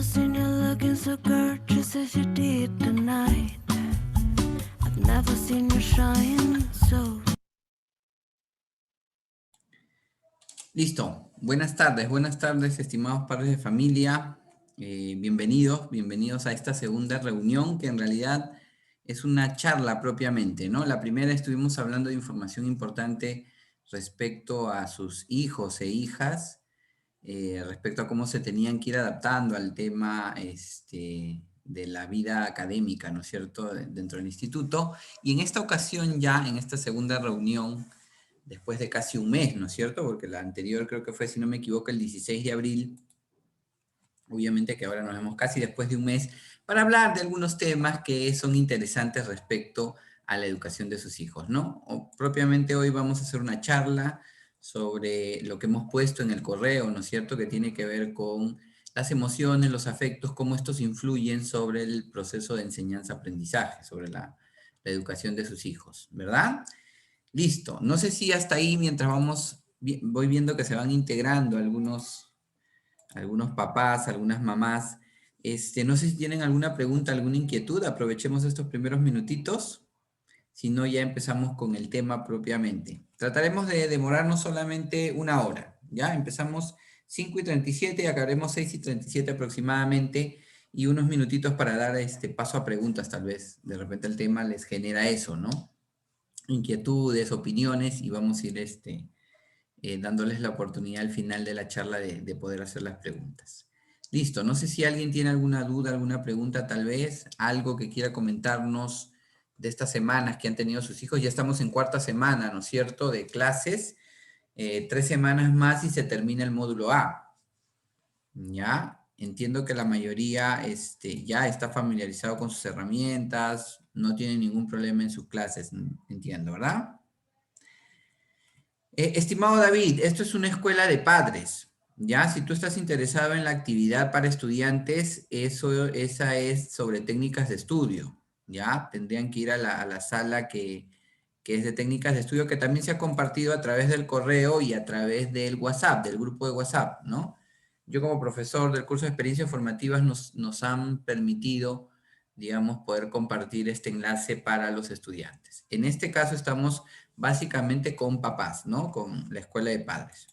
never seen you looking so gorgeous as you did tonight. I've never seen you shine so. Listo. Buenas tardes, estimados padres de familia. Bienvenidos a esta segunda reunión que en realidad es una charla propiamente, ¿no? La primera estuvimos hablando de información importante respecto a sus hijos e hijas, respecto a cómo se tenían que ir adaptando al tema de la vida académica, ¿no es cierto?, dentro del instituto. Y en esta ocasión ya, en esta segunda reunión, después de casi un mes, ¿no es cierto? Porque la anterior creo que fue, si no me equivoco, el 16 de abril. Obviamente que ahora nos vemos casi después de un mes para hablar de algunos temas que son interesantes respecto a la educación de sus hijos, ¿no? Propiamente hoy vamos a hacer una charla sobre lo que hemos puesto en el correo, ¿no es cierto? Que tiene que ver con las emociones, los afectos, cómo estos influyen sobre el proceso de enseñanza-aprendizaje, sobre la educación de sus hijos, ¿verdad? Listo. No sé si hasta ahí, mientras voy viendo que se van integrando algunos papás, algunas mamás. No sé si tienen alguna pregunta, alguna inquietud. Aprovechemos estos primeros minutitos. Si no, ya empezamos con el tema propiamente. Trataremos de demorarnos solamente una hora. ¿Ya? Empezamos 5:37 y acabaremos 6:37 aproximadamente. Y unos minutitos para dar paso a preguntas, tal vez. De repente el tema les genera eso, ¿no? Inquietudes, opiniones, y vamos a ir dándoles la oportunidad al final de la charla de poder hacer las preguntas. Listo, no sé si alguien tiene alguna duda, alguna pregunta tal vez, algo que quiera comentarnos de estas semanas que han tenido sus hijos. Ya estamos en cuarta semana, ¿no es cierto?, de clases, 3 semanas más y se termina el módulo A. ¿Ya? Entiendo que la mayoría ya está familiarizado con sus herramientas, no tiene ningún problema en sus clases, entiendo, ¿verdad? Estimado David, esto es una escuela de padres, ¿ya? Si tú estás interesado en la actividad para estudiantes, esa es sobre técnicas de estudio, ¿ya? Tendrían que ir a la sala que es de técnicas de estudio, que también se ha compartido a través del correo y a través del WhatsApp, del grupo de WhatsApp, ¿no? Yo como profesor del curso de experiencias formativas nos han permitido, digamos, poder compartir este enlace para los estudiantes. En este caso estamos básicamente con papás, ¿no? Con la escuela de padres.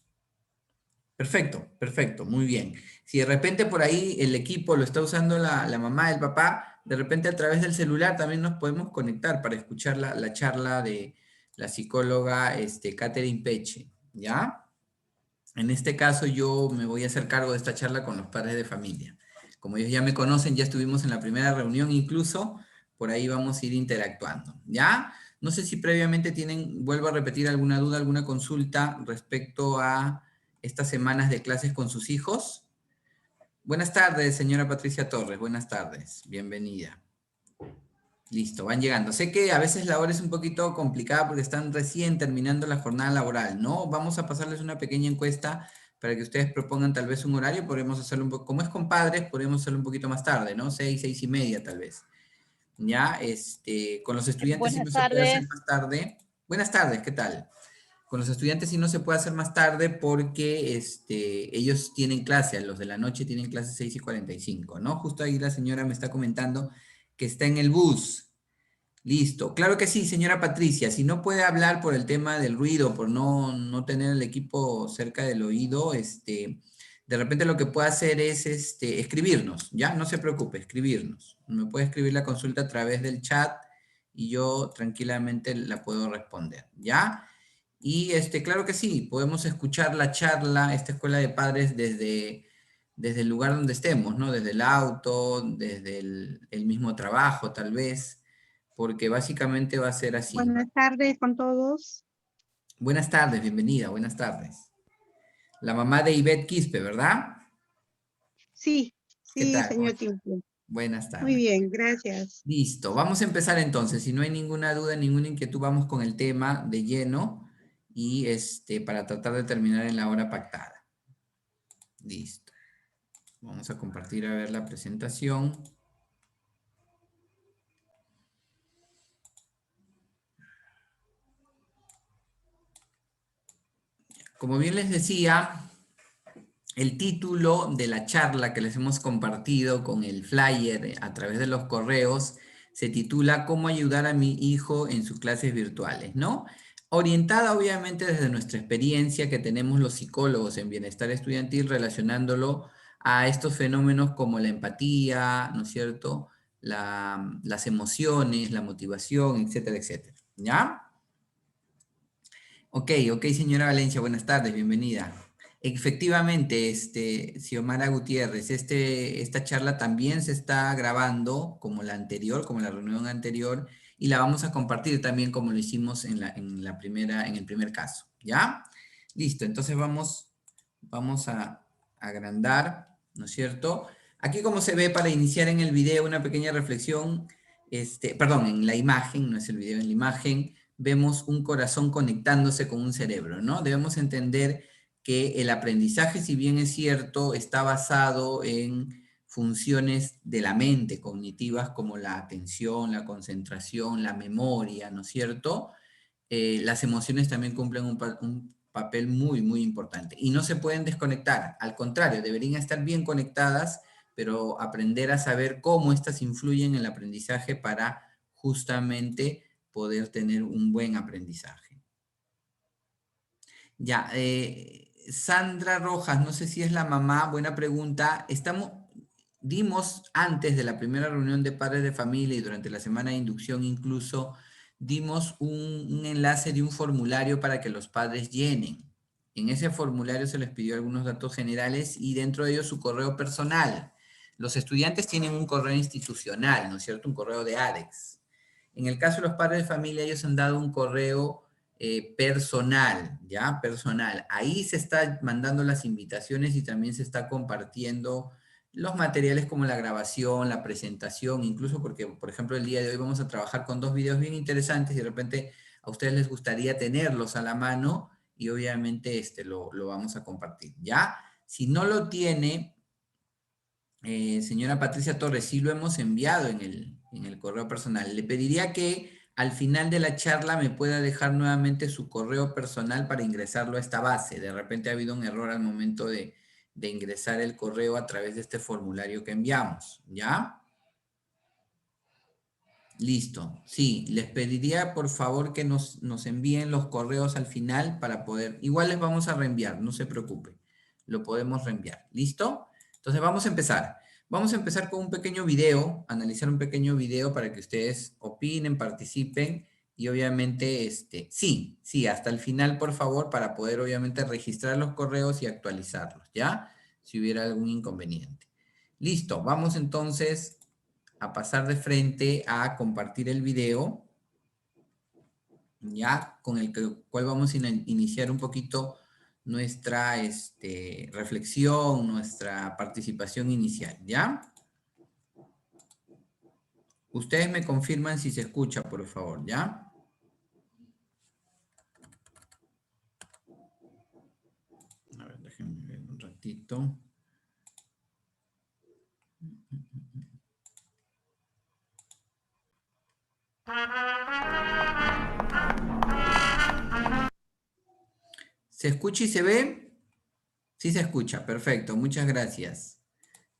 Perfecto, perfecto, muy bien. Si de repente por ahí el equipo lo está usando la mamá, el papá, de repente a través del celular también nos podemos conectar para escuchar la charla de la psicóloga Catherine Peche, ¿ya? En este caso yo me voy a hacer cargo de esta charla con los padres de familia. Como ellos ya me conocen, ya estuvimos en la primera reunión incluso, por ahí vamos a ir interactuando, ¿ya? No sé si previamente vuelvo a repetir, alguna duda, alguna consulta respecto a estas semanas de clases con sus hijos. Buenas tardes, señora Patricia Torres, buenas tardes, bienvenida. Listo, van llegando. Sé que a veces la hora es un poquito complicada porque están recién terminando la jornada laboral, ¿no? Vamos a pasarles una pequeña encuesta para que ustedes propongan tal vez un horario. Podemos hacerlo un poco, como es con padres, podemos hacerlo un poquito más tarde, ¿no? 6:30 tal vez. Ya, con los estudiantes sí Buenas no se puede hacer tardes. más tarde. Buenas tardes, ¿qué tal? Con los estudiantes sí no se puede hacer más tarde porque ellos tienen clase, a los de la noche tienen clase 6:45, ¿no? Justo ahí la señora me está comentando que está en el bus. Listo. Claro que sí, señora Patricia. Si no puede hablar por el tema del ruido, por no tener el equipo cerca del oído, de repente lo que puede hacer es escribirnos, ¿ya? No se preocupe, escribirnos. Me puede escribir la consulta a través del chat y yo tranquilamente la puedo responder, ¿ya? Y claro que sí, podemos escuchar la charla, esta escuela de padres desde el lugar donde estemos, ¿no? Desde el auto, desde el mismo trabajo, tal vez, porque básicamente va a ser así. Buenas tardes con todos. Buenas tardes, bienvenida, buenas tardes. La mamá de Ivette Quispe, ¿verdad? Sí, ¿Qué sí, tal? señor Timple. Buenas Muy tardes. bien, gracias. Listo, vamos a empezar entonces. Si no hay ninguna duda, ninguna inquietud, vamos con el tema de lleno y para tratar de terminar en la hora pactada. Listo. Vamos a compartir a ver la presentación. Como bien les decía, el título de la charla que les hemos compartido con el flyer a través de los correos se titula ¿Cómo ayudar a mi hijo en sus clases virtuales?, ¿no? Orientada obviamente desde nuestra experiencia que tenemos los psicólogos en bienestar estudiantil relacionándolo a estos fenómenos como la empatía, ¿no es cierto?, las emociones, la motivación, etcétera, etcétera. ¿Ya? Ok, señora Valencia, buenas tardes, bienvenida. Efectivamente, Xiomara Gutiérrez, esta charla también se está grabando como la anterior, como la reunión anterior, y la vamos a compartir también como lo hicimos en el primer caso. ¿Ya? Listo, entonces vamos a agrandar, ¿no es cierto? Aquí como se ve para iniciar en el video una pequeña reflexión, perdón, en la imagen, no es el video, en la imagen, vemos un corazón conectándose con un cerebro, ¿no? Debemos entender que el aprendizaje, si bien es cierto, está basado en funciones de la mente cognitivas como la atención, la concentración, la memoria, ¿no es cierto? Las emociones también cumplen un papel muy, muy importante y no se pueden desconectar. Al contrario, deberían estar bien conectadas, pero aprender a saber cómo estas influyen en el aprendizaje para justamente poder tener un buen aprendizaje. Ya, Sandra Rojas, no sé si es la mamá, buena pregunta. Dimos antes de la primera reunión de padres de familia y durante la semana de inducción incluso, dimos un enlace de un formulario para que los padres llenen. En ese formulario se les pidió algunos datos generales y dentro de ellos su correo personal. Los estudiantes tienen un correo institucional, ¿no es cierto? Un correo de ADEX. En el caso de los padres de familia, ellos han dado un correo personal, ¿ya? Personal. Ahí se está mandando las invitaciones y también se está compartiendo los materiales como la grabación, la presentación, incluso porque, por ejemplo, el día de hoy vamos a trabajar con 2 videos bien interesantes y de repente a ustedes les gustaría tenerlos a la mano y obviamente lo vamos a compartir, ¿ya? Si no lo tiene, señora Patricia Torres, sí lo hemos enviado en el correo personal. Le pediría que al final de la charla me pueda dejar nuevamente su correo personal para ingresarlo a esta base. De repente ha habido un error al momento de ingresar el correo a través de este formulario que enviamos, ¿ya? Listo. Sí, les pediría por favor que nos envíen los correos al final para poder... Igual les vamos a reenviar, no se preocupe. Lo podemos reenviar. ¿Listo? Entonces vamos a empezar. Vamos a empezar con un pequeño video, analizar un pequeño video para que ustedes opinen, participen y obviamente, sí, hasta el final, por favor, para poder obviamente registrar los correos y actualizarlos, ¿ya? Si hubiera algún inconveniente. Listo, vamos entonces a pasar de frente a compartir el video, ya, con el cual vamos a iniciar un poquito nuestra reflexión, nuestra participación inicial, ¿ya? Ustedes me confirman si se escucha, por favor, ¿ya? A ver, déjenme ver un ratito. ¿Se escucha y se ve? Sí se escucha, perfecto, muchas gracias.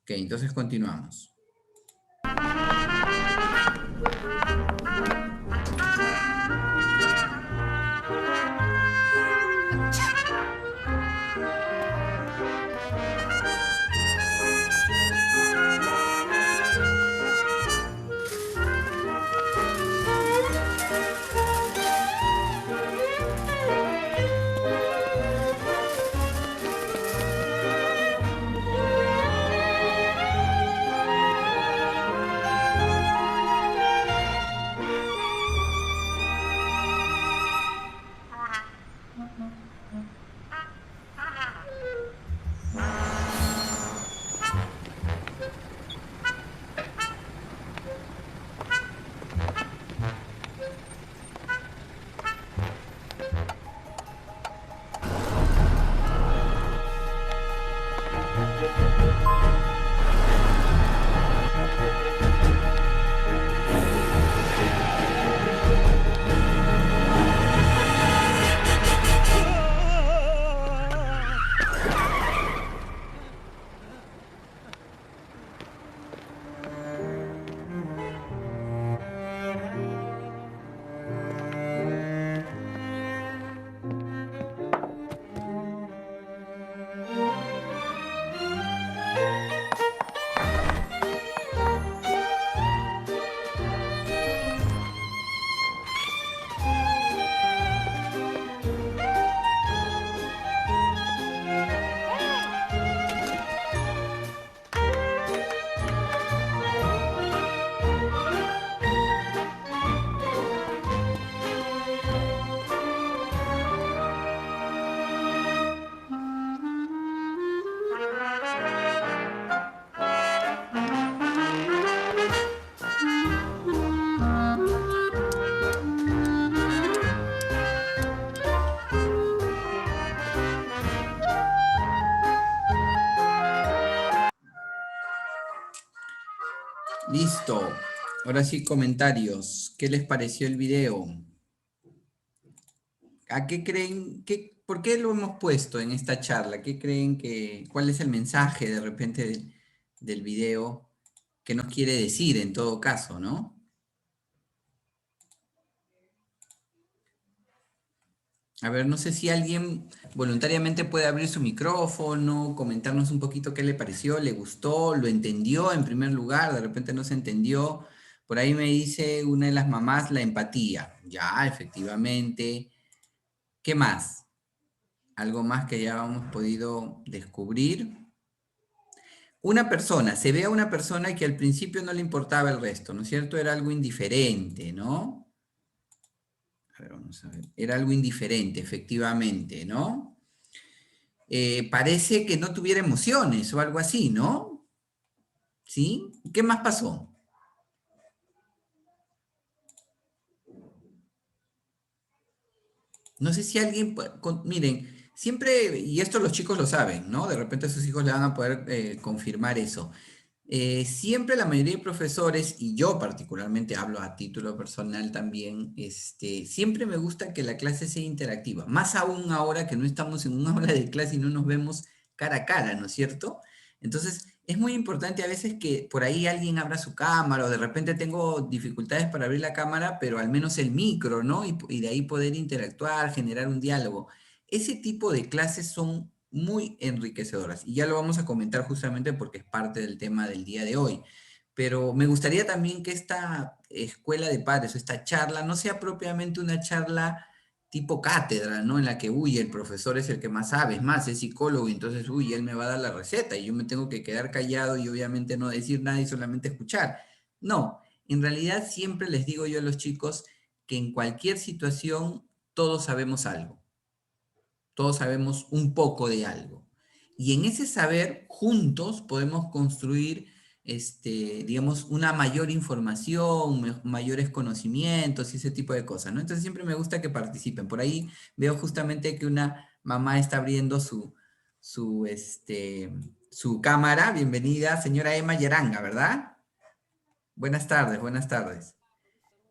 Ok, entonces continuamos. Listo. Ahora sí, comentarios. ¿Qué les pareció el video? ¿A qué creen, por qué lo hemos puesto en esta charla? ¿Qué creen cuál es el mensaje de repente del video que nos quiere decir en todo caso, ¿no? A ver, no sé si alguien voluntariamente puede abrir su micrófono, comentarnos un poquito qué le pareció, le gustó, lo entendió en primer lugar, de repente no se entendió. Por ahí me dice una de las mamás la empatía. Ya, efectivamente. ¿Qué más? Algo más que ya hemos podido descubrir. Una persona, se ve a una persona que al principio no le importaba el resto, ¿no es cierto? Era algo indiferente, ¿no? A ver, vamos a ver. Era algo indiferente, efectivamente, ¿no? Parece que no tuviera emociones o algo así, ¿no? ¿Sí? ¿Qué más pasó? No sé si alguien, miren, siempre, y esto los chicos lo saben, ¿no? De repente sus hijos le van a poder confirmar eso. Siempre la mayoría de profesores, y yo particularmente hablo a título personal también, siempre me gusta que la clase sea interactiva, más aún ahora que no estamos en un aula de clase y no nos vemos cara a cara, ¿no es cierto? Entonces, es muy importante a veces que por ahí alguien abra su cámara o de repente tengo dificultades para abrir la cámara, pero al menos el micro, ¿no? Y de ahí poder interactuar, generar un diálogo. Ese tipo de clases son muy enriquecedoras y ya lo vamos a comentar justamente porque es parte del tema del día de hoy. Pero me gustaría también que esta escuela de padres o esta charla no sea propiamente una charla tipo cátedra, ¿no? En la que, uy, el profesor es el que más sabe, es más, es psicólogo, y entonces, uy, él me va a dar la receta y yo me tengo que quedar callado y obviamente no decir nada y solamente escuchar. No, en realidad siempre les digo yo a los chicos que en cualquier situación todos sabemos algo, todos sabemos un poco de algo. Y en ese saber, juntos podemos construir, digamos, una mayor información, mayores conocimientos y ese tipo de cosas, ¿no? Entonces siempre me gusta que participen. Por ahí veo justamente que una mamá está abriendo su cámara. Bienvenida, señora Emma Yaranga, ¿verdad? Buenas tardes, buenas tardes.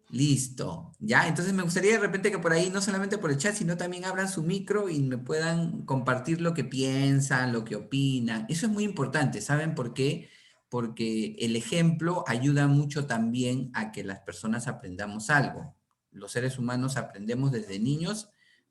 Listo, ya, entonces me gustaría de repente que por ahí, no solamente por el chat, sino también abran su micro y me puedan compartir lo que piensan, lo que opinan. Eso es muy importante, ¿saben por qué? Porque el ejemplo ayuda mucho también a que las personas aprendamos algo. Los seres humanos aprendemos desde niños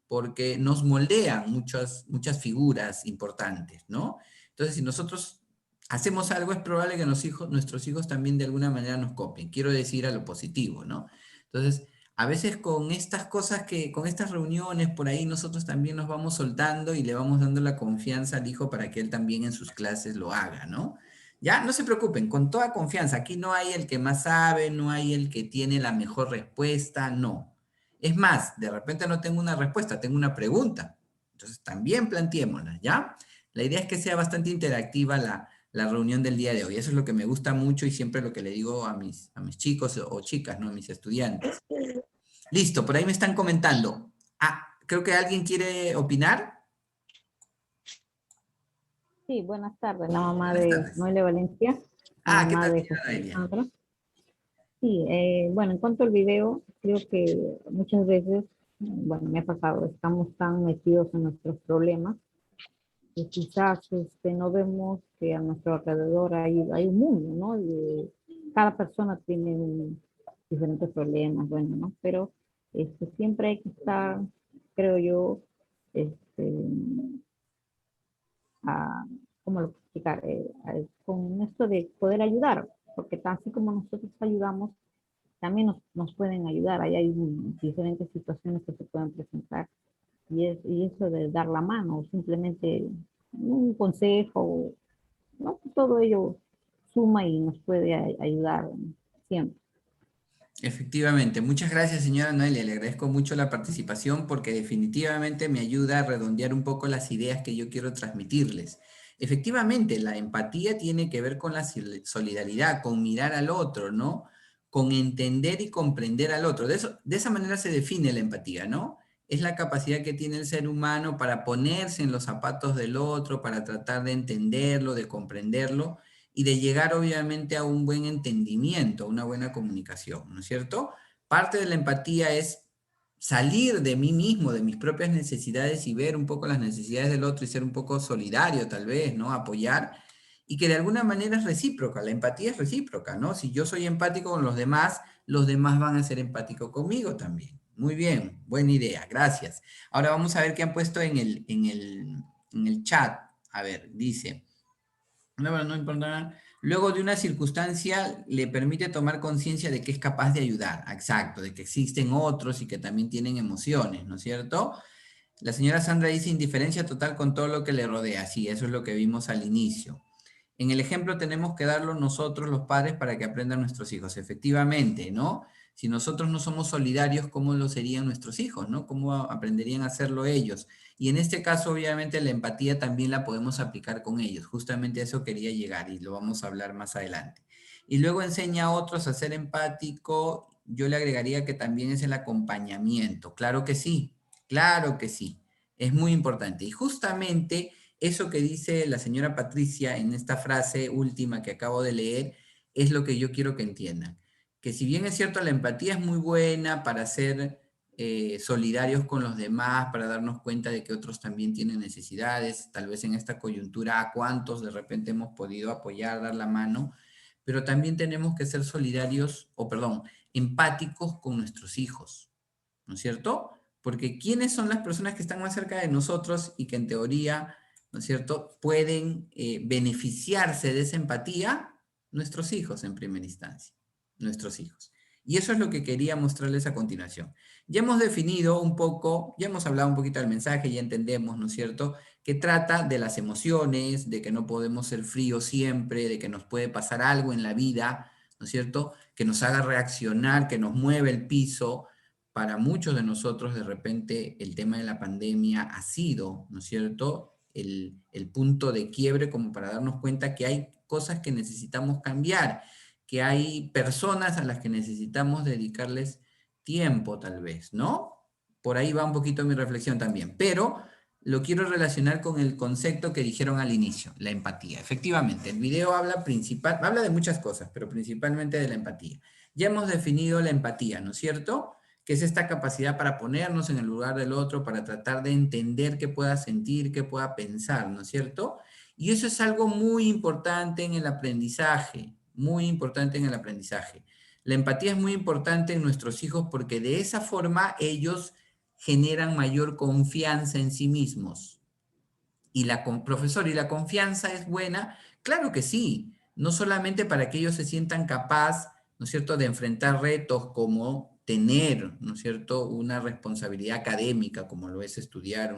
porque nos moldean muchas figuras importantes, ¿no? Entonces, si nosotros hacemos algo, es probable que nuestros hijos también de alguna manera nos copien. Quiero decir a lo positivo, ¿no? Entonces, a veces con estas cosas con estas reuniones por ahí nosotros también nos vamos soltando y le vamos dando la confianza al hijo para que él también en sus clases lo haga, ¿no? Ya, no se preocupen, con toda confianza. Aquí no hay el que más sabe, no hay el que tiene la mejor respuesta, no. Es más, de repente no tengo una respuesta, tengo una pregunta. Entonces, también planteémosla, ¿ya? La idea es que sea bastante interactiva la reunión del día de hoy. Eso es lo que me gusta mucho y siempre lo que le digo a mis chicos o chicas, ¿no? A mis estudiantes. Listo, por ahí me están comentando. Ah, creo que alguien quiere opinar. Sí, buenas tardes, la mamá Buenas de tardes. Noelia Valencia, la Ah, ¿qué mamá tal, de señora José Noelia? Alejandro. Sí, bueno, en cuanto al video, creo que muchas veces, bueno, me ha pasado, estamos tan metidos en nuestros problemas que quizás no vemos que a nuestro alrededor hay un mundo, ¿no? Y cada persona tiene diferentes problemas, bueno, ¿no? Pero siempre hay que estar, creo yo, este, a, ¿cómo lo puedo explicar? Con esto de poder ayudar, porque así como nosotros ayudamos, también nos pueden ayudar. Ahí hay diferentes situaciones que se pueden presentar y eso de dar la mano, o simplemente un consejo, ¿no? Todo ello suma y nos puede ayudar siempre. Efectivamente, muchas gracias, señora Noelia. Le agradezco mucho la participación porque definitivamente me ayuda a redondear un poco las ideas que yo quiero transmitirles. Efectivamente, la empatía tiene que ver con la solidaridad, con mirar al otro, ¿no? Con entender y comprender al otro. De esa manera se define la empatía, ¿no? Es la capacidad que tiene el ser humano para ponerse en los zapatos del otro, para tratar de entenderlo, de comprenderlo y de llegar obviamente a un buen entendimiento, a una buena comunicación, ¿no es cierto? Parte de la empatía es salir de mí mismo, de mis propias necesidades y ver un poco las necesidades del otro y ser un poco solidario tal vez, ¿no? Apoyar y que de alguna manera es recíproca, la empatía es recíproca, ¿no? Si yo soy empático con los demás van a ser empáticos conmigo también. Muy bien, buena idea, gracias. Ahora vamos a ver qué han puesto en el chat. A ver, dice... No importa. Luego de una circunstancia le permite tomar conciencia de que es capaz de ayudar. Exacto, de que existen otros y que también tienen emociones, ¿no es cierto? La señora Sandra dice indiferencia total con todo lo que le rodea. Sí, eso es lo que vimos al inicio. En el ejemplo tenemos que darlo nosotros los padres para que aprendan nuestros hijos. Efectivamente, ¿no? Si nosotros no somos solidarios, ¿cómo lo serían nuestros hijos, no? ¿Cómo aprenderían a hacerlo ellos? Y en este caso, obviamente, la empatía también la podemos aplicar con ellos. Justamente a eso quería llegar y lo vamos a hablar más adelante. Y luego enseña a otros a ser empático. Yo le agregaría que también es el acompañamiento. Claro que sí, claro que sí. Es muy importante. Y justamente eso que dice la señora Patricia en esta frase última que acabo de leer es lo que yo quiero que entiendan. Que si bien es cierto, la empatía es muy buena para ser solidarios con los demás, para darnos cuenta de que otros también tienen necesidades, tal vez en esta coyuntura a cuántos de repente hemos podido apoyar, dar la mano, pero también tenemos que ser solidarios, o perdón, empáticos con nuestros hijos, ¿no es cierto? Porque ¿quiénes son las personas que están más cerca de nosotros y que en teoría, ¿no es cierto?, pueden beneficiarse de esa empatía? Nuestros hijos en primera instancia, nuestros hijos. Y eso es lo que quería mostrarles a continuación. Ya hemos definido un poco, ya hemos hablado un poquito del mensaje, ya entendemos, ¿no es cierto?, que trata de las emociones, de que no podemos ser fríos siempre, de que nos puede pasar algo en la vida, ¿no es cierto?, que nos haga reaccionar, que nos mueve el piso. Para muchos de nosotros, de repente, el tema de la pandemia ha sido, ¿no es cierto?, el punto de quiebre como para darnos cuenta que hay cosas que necesitamos cambiar, que hay personas a las que necesitamos dedicarles tiempo tal vez, ¿no? Por ahí va un poquito mi reflexión también, pero lo quiero relacionar con el concepto que dijeron al inicio, la empatía. Efectivamente, el video habla de muchas cosas, pero principalmente de la empatía. Ya hemos definido la empatía, ¿no es cierto?, que es esta capacidad para ponernos en el lugar del otro, para tratar de entender qué pueda sentir, qué pueda pensar, ¿no es cierto? Y eso es algo muy importante en el aprendizaje, muy importante en el aprendizaje. La empatía es muy importante en nuestros hijos porque de esa forma ellos generan mayor confianza en sí mismos. Y profesor, ¿y la confianza es buena? Claro que sí, no solamente para que ellos se sientan capaz, ¿no es cierto?, de enfrentar retos como tener, ¿no es cierto?, una responsabilidad académica, como lo es estudiar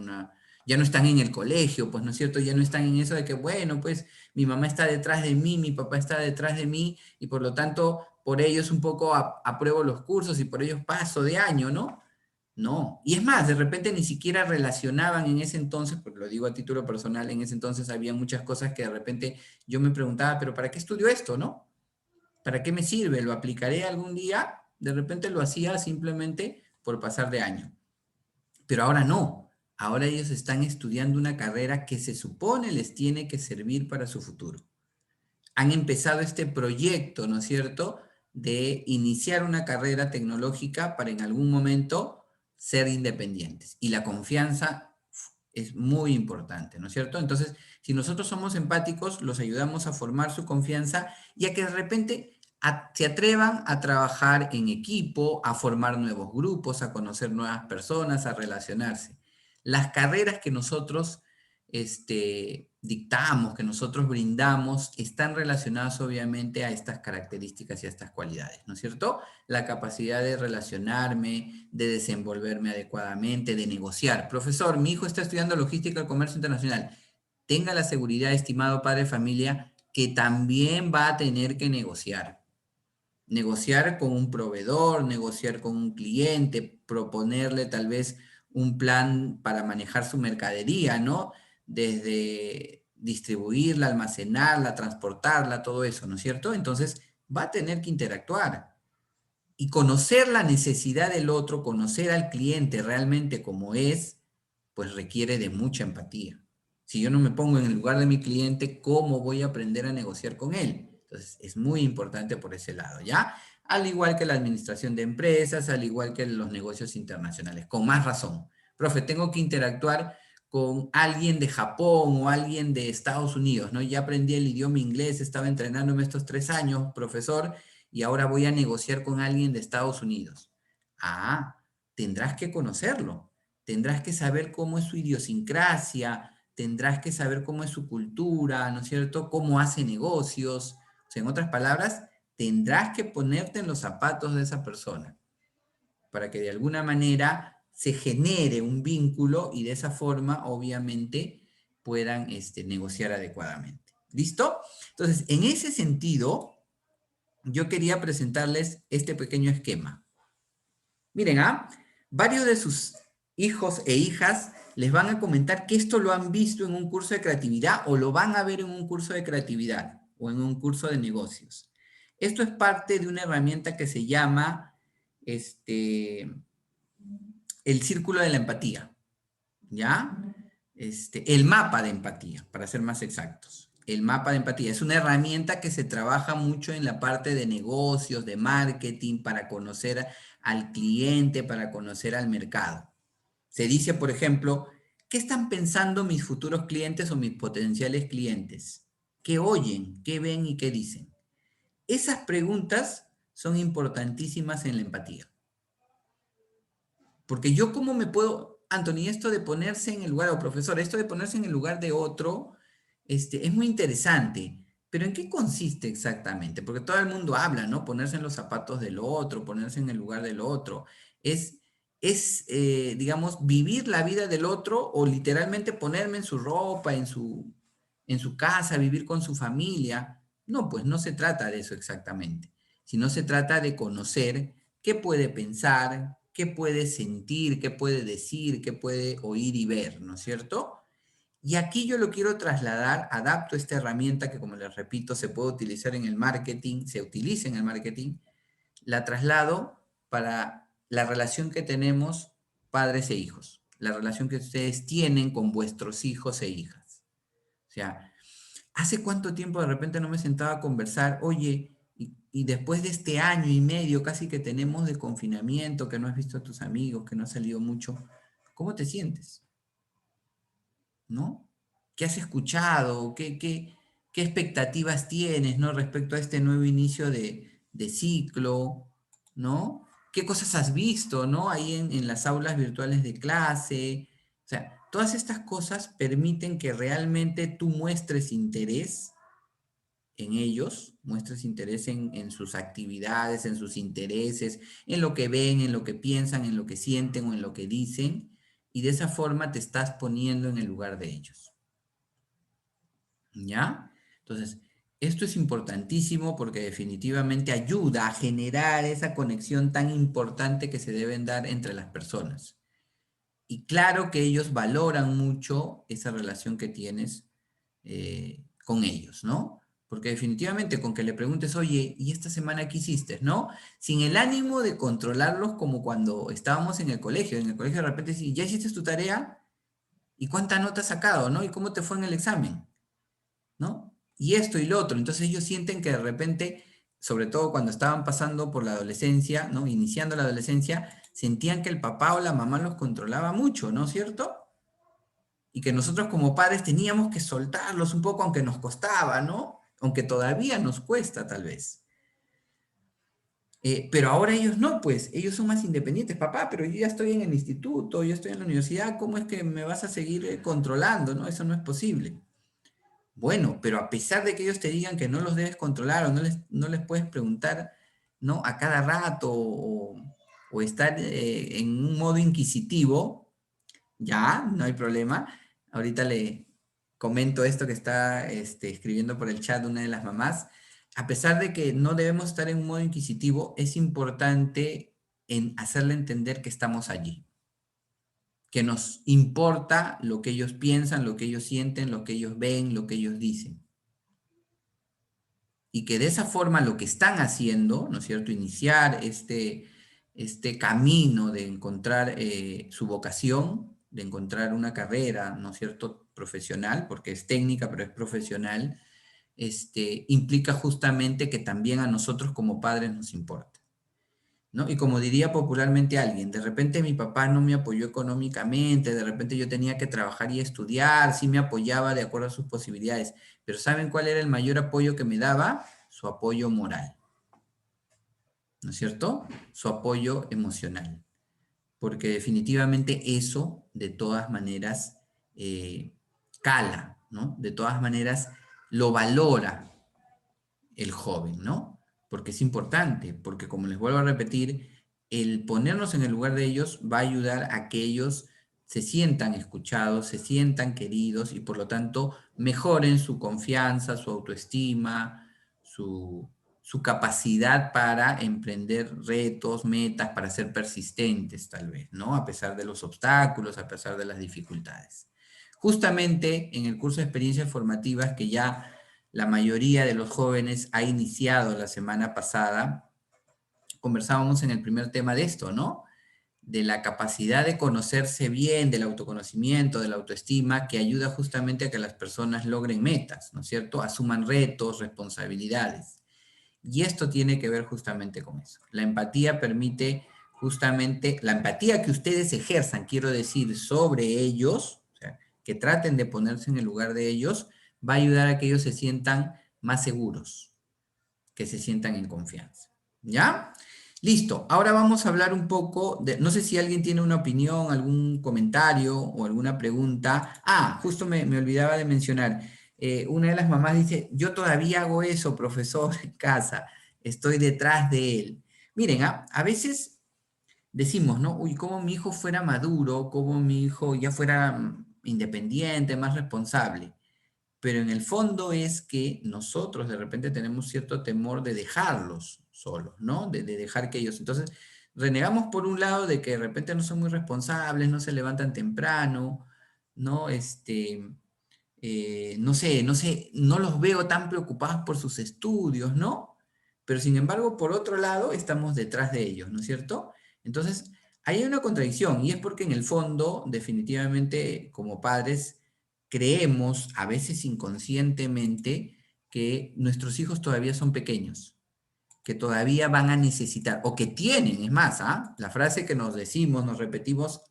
ya no están en el colegio, pues, ¿no es cierto?, ya no están en eso de que, bueno, pues, mi mamá está detrás de mí, mi papá está detrás de mí, y por lo tanto, por ellos un poco apruebo los cursos y por ellos paso de año, ¿no? No. Y es más, de repente ni siquiera relacionaban en ese entonces, porque lo digo a título personal, en ese entonces había muchas cosas que de repente yo me preguntaba, pero ¿para qué estudio esto, no? ¿Para qué me sirve? ¿Lo aplicaré algún día? De repente lo hacía simplemente por pasar de año. Pero ahora no. Ahora ellos están estudiando una carrera que se supone les tiene que servir para su futuro. Han empezado este proyecto, ¿no es cierto?, de iniciar una carrera tecnológica para en algún momento ser independientes. Y la confianza es muy importante, ¿no es cierto? Entonces, si nosotros somos empáticos, los ayudamos a formar su confianza y a que de repente se atrevan a trabajar en equipo, a formar nuevos grupos, a conocer nuevas personas, a relacionarse. Las carreras que nosotros dictamos, que nosotros brindamos, están relacionadas obviamente a estas características y a estas cualidades, ¿no es cierto? La capacidad de relacionarme, de desenvolverme adecuadamente, de negociar. Profesor, mi hijo está estudiando logística y comercio internacional. Tenga la seguridad, estimado padre de familia, que también va a tener que negociar. Negociar con un proveedor, negociar con un cliente, proponerle tal vez un plan para manejar su mercadería, ¿no? Desde distribuirla, almacenarla, transportarla, todo eso, ¿no es cierto? Entonces va a tener que interactuar y conocer la necesidad del otro, conocer al cliente realmente como es, pues requiere de mucha empatía. Si yo no me pongo en el lugar de mi cliente, ¿cómo voy a aprender a negociar con él? Entonces, es muy importante por ese lado, ¿ya? Al igual que la administración de empresas, al igual que los negocios internacionales, con más razón. Profe, tengo que interactuar con alguien de Japón o alguien de Estados Unidos, ¿no? Ya aprendí el idioma inglés, estaba entrenándome estos 3 años, profesor, y ahora voy a negociar con alguien de Estados Unidos. Ah, tendrás que conocerlo, tendrás que saber cómo es su idiosincrasia, tendrás que saber cómo es su cultura, ¿no es cierto? Cómo hace negocios. O sea, en otras palabras, tendrás que ponerte en los zapatos de esa persona para que de alguna manera se genere un vínculo y de esa forma, obviamente, puedan negociar adecuadamente. ¿Listo? Entonces, en ese sentido, yo quería presentarles este pequeño esquema. Miren, varios de sus hijos e hijas les van a comentar que esto lo han visto en un curso de creatividad o lo van a ver en un curso de creatividad o en un curso de negocios. Esto es parte de una herramienta que se llama el círculo de la empatía, ¿ya? El mapa de empatía, para ser más exactos. El mapa de empatía es una herramienta que se trabaja mucho en la parte de negocios, de marketing, para conocer al cliente, para conocer al mercado. Se dice, por ejemplo, ¿qué están pensando mis futuros clientes o mis potenciales clientes? ¿Qué oyen, qué ven y qué dicen? Esas preguntas son importantísimas en la empatía. Porque yo cómo me puedo, Anthony, esto de ponerse en el lugar, o profesor, esto de ponerse en el lugar de otro, es muy interesante. Pero ¿en qué consiste exactamente? Porque todo el mundo habla, ¿no? Ponerse en los zapatos del otro, ponerse en el lugar del otro. Digamos, vivir la vida del otro o literalmente ponerme en su ropa, en su casa, vivir con su familia. No, pues no se trata de eso exactamente, sino se trata de conocer qué puede pensar, qué puede sentir, qué puede decir, qué puede oír y ver, ¿no es cierto? Y aquí yo lo quiero trasladar, adapto esta herramienta que, como les repito, se puede utilizar en el marketing, se utiliza en el marketing, la traslado para la relación que tenemos padres e hijos, la relación que ustedes tienen con vuestros hijos e hijas. O sea, ¿hace cuánto tiempo de repente no me sentaba a conversar? Oye, y después de este año y medio casi que tenemos de confinamiento, que no has visto a tus amigos, que no has salido mucho, ¿cómo te sientes? ¿No? ¿Qué has escuchado? ¿Qué expectativas tienes, ¿no? Respecto a este nuevo inicio de ciclo, ¿no? ¿Qué cosas has visto, ¿no? Ahí en las aulas virtuales de clase. O sea, todas estas cosas permiten que realmente tú muestres interés en ellos, muestres interés en sus actividades, en sus intereses, en lo que ven, en lo que piensan, en lo que sienten o en lo que dicen, y de esa forma te estás poniendo en el lugar de ellos. ¿Ya? Entonces, esto es importantísimo porque definitivamente ayuda a generar esa conexión tan importante que se deben dar entre las personas. Y claro que ellos valoran mucho esa relación que tienes con ellos, ¿no? Porque definitivamente con que le preguntes, oye, ¿y esta semana qué hiciste? ¿No? Sin el ánimo de controlarlos como cuando estábamos en el colegio. En el colegio de repente, ¿ya hiciste tu tarea? ¿Y cuánta nota has sacado? ¿No? ¿Y cómo te fue en el examen? ¿No? Y esto y lo otro. Entonces ellos sienten que de repente, sobre todo cuando estaban pasando por la adolescencia, ¿no? Iniciando la adolescencia, sentían que el papá o la mamá los controlaba mucho, ¿no es cierto? Y que nosotros como padres teníamos que soltarlos un poco, aunque nos costaba, ¿no? Aunque todavía nos cuesta tal vez. Pero ahora ellos no, pues ellos son más independientes. Papá, pero yo ya estoy en el instituto, yo estoy en la universidad, ¿cómo es que me vas a seguir controlando? ¿No? Eso no es posible. Bueno, pero a pesar de que ellos te digan que no los debes controlar o no les puedes preguntar, ¿no? A cada rato o estar en un modo inquisitivo, ya, no hay problema. Ahorita le comento esto que está escribiendo por el chat una de las mamás. A pesar de que no debemos estar en un modo inquisitivo, es importante en hacerle entender que estamos allí, que nos importa lo que ellos piensan, lo que ellos sienten, lo que ellos ven, lo que ellos dicen. Y que de esa forma lo que están haciendo, ¿no es cierto?, iniciar este camino de encontrar su vocación, de encontrar una carrera, ¿no es cierto?, profesional, porque es técnica, pero es profesional, implica justamente que también a nosotros como padres nos importa, ¿no? Y como diría popularmente alguien, de repente mi papá no me apoyó económicamente, de repente yo tenía que trabajar y estudiar, sí me apoyaba de acuerdo a sus posibilidades, pero ¿saben cuál era el mayor apoyo que me daba? Su apoyo moral, ¿no es cierto? Su apoyo emocional, porque definitivamente eso de todas maneras cala, ¿no? De todas maneras lo valora el joven, ¿no? Porque es importante, porque como les vuelvo a repetir, el ponernos en el lugar de ellos va a ayudar a que ellos se sientan escuchados, se sientan queridos y por lo tanto mejoren su confianza, su autoestima, su capacidad para emprender retos, metas, para ser persistentes tal vez, ¿no? A pesar de los obstáculos, a pesar de las dificultades. Justamente en el curso de experiencias formativas que ya la mayoría de los jóvenes ha iniciado la semana pasada, conversábamos en el primer tema de esto, ¿no? De la capacidad de conocerse bien, del autoconocimiento, de la autoestima, que ayuda justamente a que las personas logren metas, ¿no es cierto? Asuman retos, responsabilidades. Y esto tiene que ver justamente con eso. La empatía permite justamente, la empatía que ustedes ejerzan, quiero decir, sobre ellos, o sea, que traten de ponerse en el lugar de ellos, va a ayudar a que ellos se sientan más seguros, que se sientan en confianza. ¿Ya? Listo. Ahora vamos a hablar un poco de, no sé si alguien tiene una opinión, algún comentario o alguna pregunta. Ah, justo me olvidaba de mencionar. Una de las mamás dice, yo todavía hago eso, profesor, en casa. Estoy detrás de él. Miren, a veces decimos, ¿no? Uy, cómo mi hijo fuera maduro, cómo mi hijo ya fuera independiente, más responsable. Pero en el fondo es que nosotros de repente tenemos cierto temor de dejarlos solos, ¿no? De dejar que ellos... Entonces, renegamos por un lado de que de repente no son muy responsables, no se levantan temprano, ¿no? No sé, no los veo tan preocupados por sus estudios, ¿no? Pero sin embargo, por otro lado, estamos detrás de ellos, ¿no es cierto? Entonces, ahí hay una contradicción y es porque en el fondo, definitivamente, como padres, creemos, a veces inconscientemente, que nuestros hijos todavía son pequeños, que todavía van a necesitar, o que tienen, es más, ¿ah? La frase que nos decimos, nos repetimos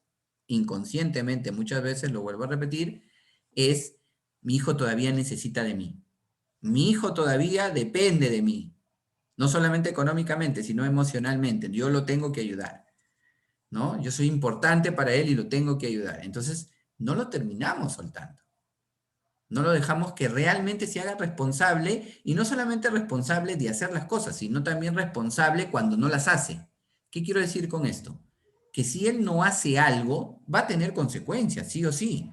inconscientemente, muchas veces, lo vuelvo a repetir, es, mi hijo todavía necesita de mí. Mi hijo todavía depende de mí. No solamente económicamente, sino emocionalmente. Yo lo tengo que ayudar, ¿no? Yo soy importante para él y lo tengo que ayudar. Entonces, no lo terminamos soltando. No lo dejamos que realmente se haga responsable, y no solamente responsable de hacer las cosas, sino también responsable cuando no las hace. ¿Qué quiero decir con esto? Que si él no hace algo, va a tener consecuencias, sí o sí.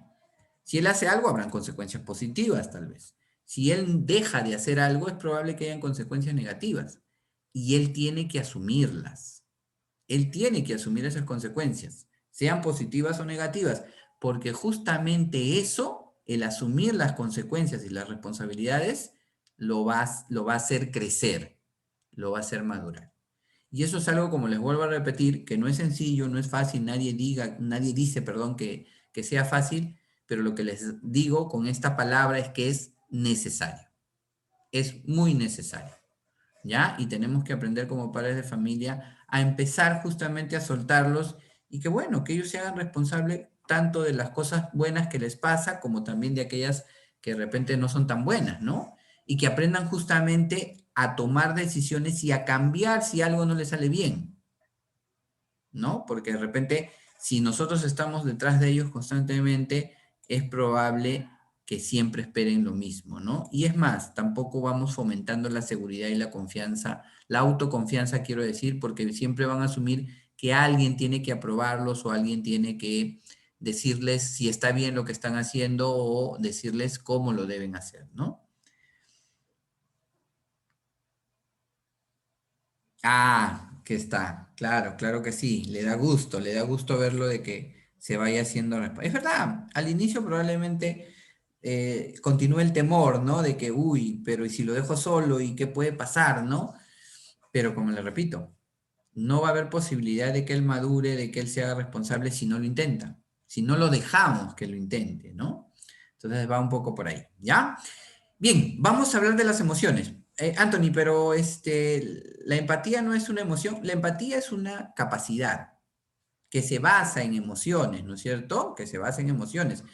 Si él hace algo, habrán consecuencias positivas, tal vez. Si él deja de hacer algo, es probable que hayan consecuencias negativas. Y él tiene que asumirlas. Él tiene que asumir esas consecuencias, sean positivas o negativas, porque justamente eso, el asumir las consecuencias y las responsabilidades, lo va a hacer crecer, lo va a hacer madurar. Y eso es algo, como les vuelvo a repetir, que no es sencillo, no es fácil, nadie dice, perdón, que sea fácil, pero lo que les digo con esta palabra es que es necesario. Es muy necesario, ¿ya? Y tenemos que aprender como padres de familia a empezar justamente a soltarlos y que, bueno, que ellos se hagan responsables tanto de las cosas buenas que les pasa como también de aquellas que de repente no son tan buenas, ¿no? Y que aprendan justamente a tomar decisiones y a cambiar si algo no les sale bien, ¿no? Porque de repente, si nosotros estamos detrás de ellos constantemente, es probable que siempre esperen lo mismo, ¿no? Y es más, tampoco vamos fomentando la seguridad y la confianza, la autoconfianza, quiero decir, porque siempre van a asumir que alguien tiene que aprobarlos o alguien tiene que decirles si está bien lo que están haciendo o decirles cómo lo deben hacer, ¿no? Ah, que está, claro, claro que sí, le da gusto verlo de que se vaya haciendo. Es verdad, al inicio probablemente continúe el temor, ¿no? De que, uy, pero ¿y si lo dejo solo y qué puede pasar, ¿no? Pero como le repito, no va a haber posibilidad de que él madure, de que él se haga responsable si no lo intenta. si no lo dejamos que lo intente, ¿no? Entonces va un poco por ahí, ¿ya? Bien, vamos a hablar de las emociones. Anthony, pero la empatía no es una emoción, la empatía es una capacidad que se basa en emociones, ¿no es cierto? Que se basa en emociones.